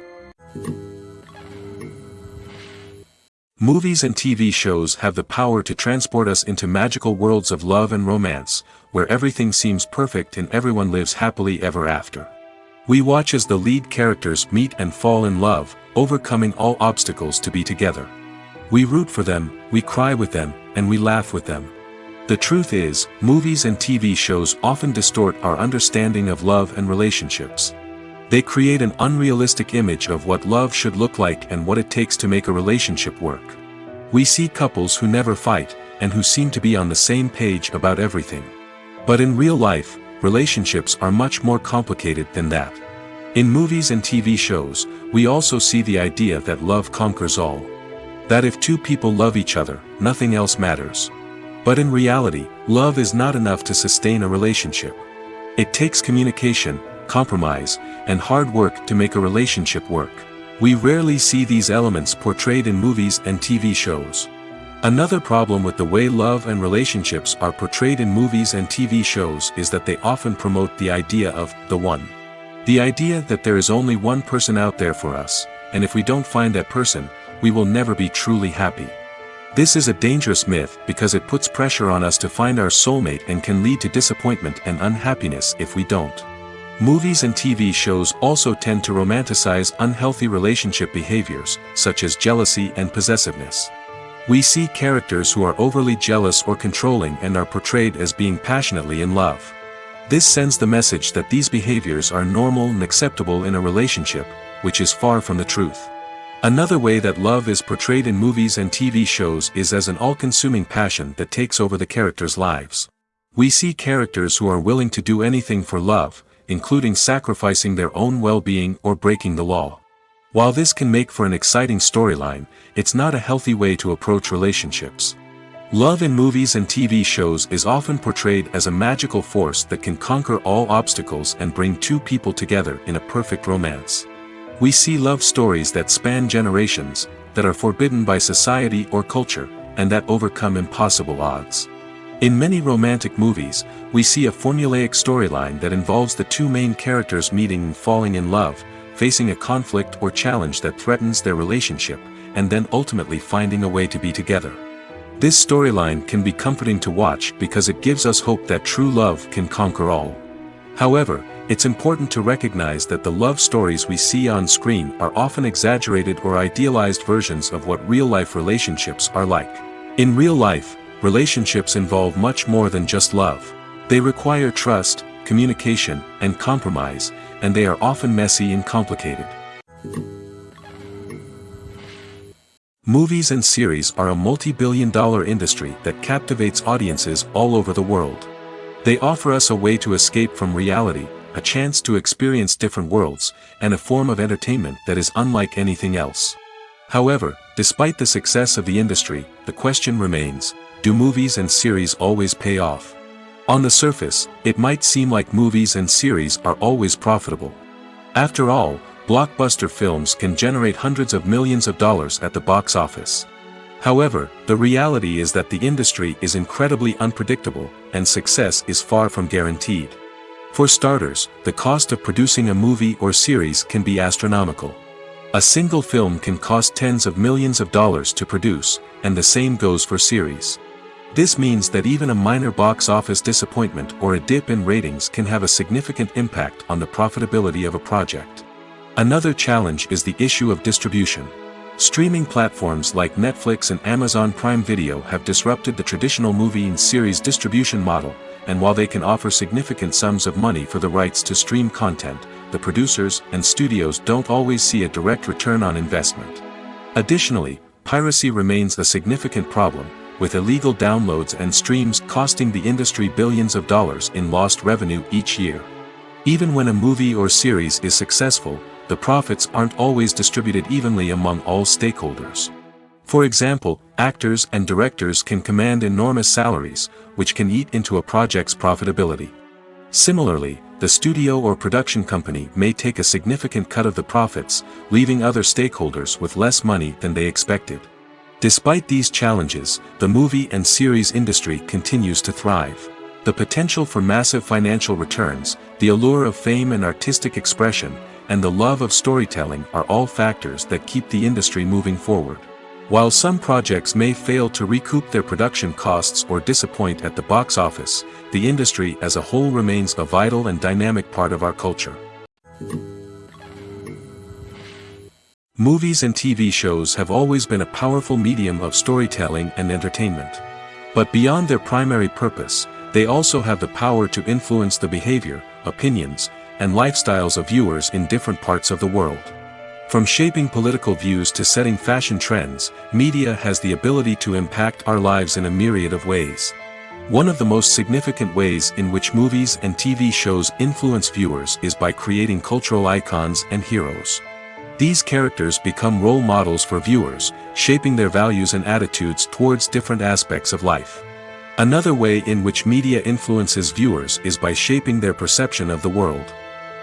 Movies and TV shows have the power to transport us into magical worlds of love and romance, where everything seems perfect and everyone lives happily ever after. We watch as the lead characters meet and fall in love, overcoming all obstacles to be together. We root for them, we cry with them, and we laugh with them. The truth is, movies and TV shows often distort our understanding of love and relationships. They create an unrealistic image of what love should look like and what it takes to make a relationship work. We see couples who never fight, and who seem to be on the same page about everything. But in real life, relationships are much more complicated than that. In movies and TV shows, we also see the idea that love conquers all. That if two people love each other, nothing else matters. But in reality, love is not enough to sustain a relationship. It takes communication, compromise, and hard work to make a relationship work. We rarely see these elements portrayed in movies and TV shows. Another problem with the way love and relationships are portrayed in movies and TV shows is that they often promote the idea of the one. The idea that there is only one person out there for us, and if we don't find that person, we will never be truly happy. This is a dangerous myth because it puts pressure on us to find our soulmate and can lead to disappointment and unhappiness if we don't. Movies and TV shows also tend to romanticize unhealthy relationship behaviors, such as jealousy and possessiveness. We see characters who are overly jealous or controlling and are portrayed as being passionately in love. This sends the message that these behaviors are normal and acceptable in a relationship, which is far from the truth. Another way that love is portrayed in movies and TV shows is as an all-consuming passion that takes over the characters' lives. We see characters who are willing to do anything for love, including sacrificing their own well-being or breaking the law. While this can make for an exciting storyline, it's not a healthy way to approach relationships. Love in movies and TV shows is often portrayed as a magical force that can conquer all obstacles and bring two people together in a perfect romance. We see love stories that span generations, that are forbidden by society or culture, and that overcome impossible odds. In many romantic movies, we see a formulaic storyline that involves the two main characters meeting and falling in love, facing a conflict or challenge that threatens their relationship, and then ultimately finding a way to be together. This storyline can be comforting to watch because it gives us hope that true love can conquer all. However, it's important to recognize that the love stories we see on screen are often exaggerated or idealized versions of what real-life relationships are like. In real life, relationships involve much more than just love. They require trust, communication, and compromise, and they are often messy and complicated. Movies and series are a multi-billion-dollar industry that captivates audiences all over the world. They offer us a way to escape from reality, a chance to experience different worlds, and a form of entertainment that is unlike anything else. However, despite the success of the industry, the question remains: do movies and series always pay off? On the surface, it might seem like movies and series are always profitable. After all, blockbuster films can generate hundreds of millions of dollars at the box office. However, the reality is that the industry is incredibly unpredictable, and success is far from guaranteed. For starters, the cost of producing a movie or series can be astronomical. A single film can cost tens of millions of dollars to produce, and the same goes for series. This means that even a minor box office disappointment or a dip in ratings can have a significant impact on the profitability of a project. Another challenge is the issue of distribution. Streaming platforms like Netflix and Amazon Prime Video have disrupted the traditional movie and series distribution model, and while they can offer significant sums of money for the rights to stream content, the producers and studios don't always see a direct return on investment. Additionally, piracy remains a significant problem, with illegal downloads and streams costing the industry billions of dollars in lost revenue each year. Even when a movie or series is successful, the profits aren't always distributed evenly among all stakeholders. For example, actors and directors can command enormous salaries, which can eat into a project's profitability. Similarly, the studio or production company may take a significant cut of the profits, leaving other stakeholders with less money than they expected. Despite these challenges, the movie and series industry continues to thrive. The potential for massive financial returns, the allure of fame and artistic expression, and the love of storytelling are all factors that keep the industry moving forward. While some projects may fail to recoup their production costs or disappoint at the box office, the industry as a whole remains a vital and dynamic part of our culture. Movies and TV shows have always been a powerful medium of storytelling and entertainment. But beyond their primary purpose, they also have the power to influence the behavior, opinions, and lifestyles of viewers in different parts of the world. From shaping political views to setting fashion trends, media has the ability to impact our lives in a myriad of ways. One of the most significant ways in which movies and TV shows influence viewers is by creating cultural icons and heroes. These characters become role models for viewers, shaping their values and attitudes towards different aspects of life. Another way in which media influences viewers is by shaping their perception of the world.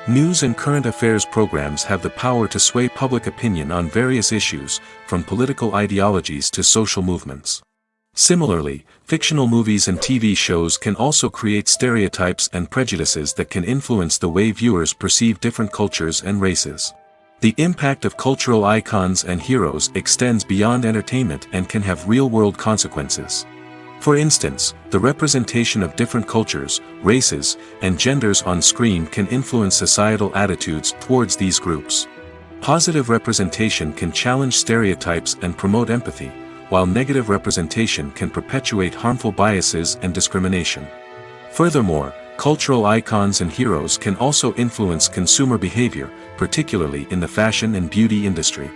News and current affairs programs have the power to sway public opinion on various issues, from political ideologies to social movements. Similarly, fictional movies and TV shows can also create stereotypes and prejudices that can influence the way viewers perceive different cultures and races. The impact of cultural icons and heroes extends beyond entertainment and can have real-world consequences. For instance, the representation of different cultures, races, and genders on screen can influence societal attitudes towards these groups. Positive representation can challenge stereotypes and promote empathy, while negative representation can perpetuate harmful biases and discrimination. Furthermore, cultural icons and heroes can also influence consumer behavior, particularly in the fashion and beauty industry.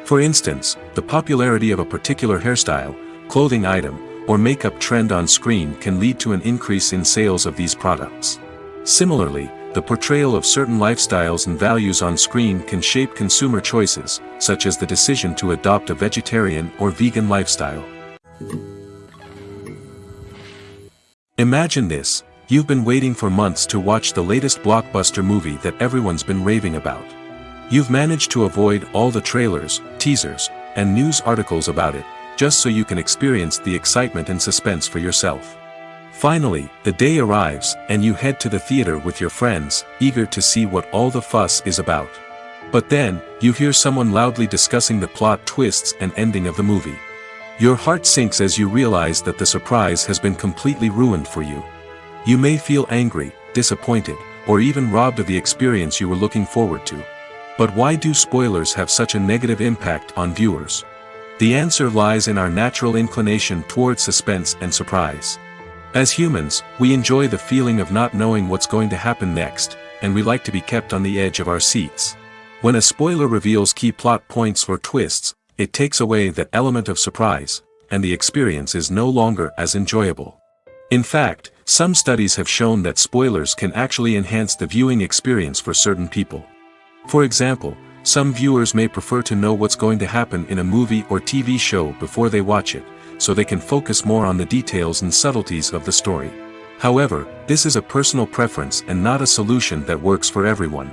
For instance, the popularity of a particular hairstyle, clothing item, or makeup trend on screen can lead to an increase in sales of these products. Similarly, the portrayal of certain lifestyles and values on screen can shape consumer choices, such as the decision to adopt a vegetarian or vegan lifestyle. Imagine this: you've been waiting for months to watch the latest blockbuster movie that everyone's been raving about. You've managed to avoid all the trailers, teasers, and news articles about it, just so you can experience the excitement and suspense for yourself. Finally, the day arrives, and you head to the theater with your friends, eager to see what all the fuss is about. But then, you hear someone loudly discussing the plot twists and ending of the movie. Your heart sinks as you realize that the surprise has been completely ruined for you. You may feel angry, disappointed, or even robbed of the experience you were looking forward to. But why do spoilers have such a negative impact on viewers? The answer lies in our natural inclination towards suspense and surprise. As humans, we enjoy the feeling of not knowing what's going to happen next, and we like to be kept on the edge of our seats. When a spoiler reveals key plot points or twists, it takes away that element of surprise, and the experience is no longer as enjoyable. In fact, some studies have shown that spoilers can actually enhance the viewing experience for certain people. For example, some viewers may prefer to know what's going to happen in a movie or TV show before they watch it, so they can focus more on the details and subtleties of the story. However, this is a personal preference and not a solution that works for everyone.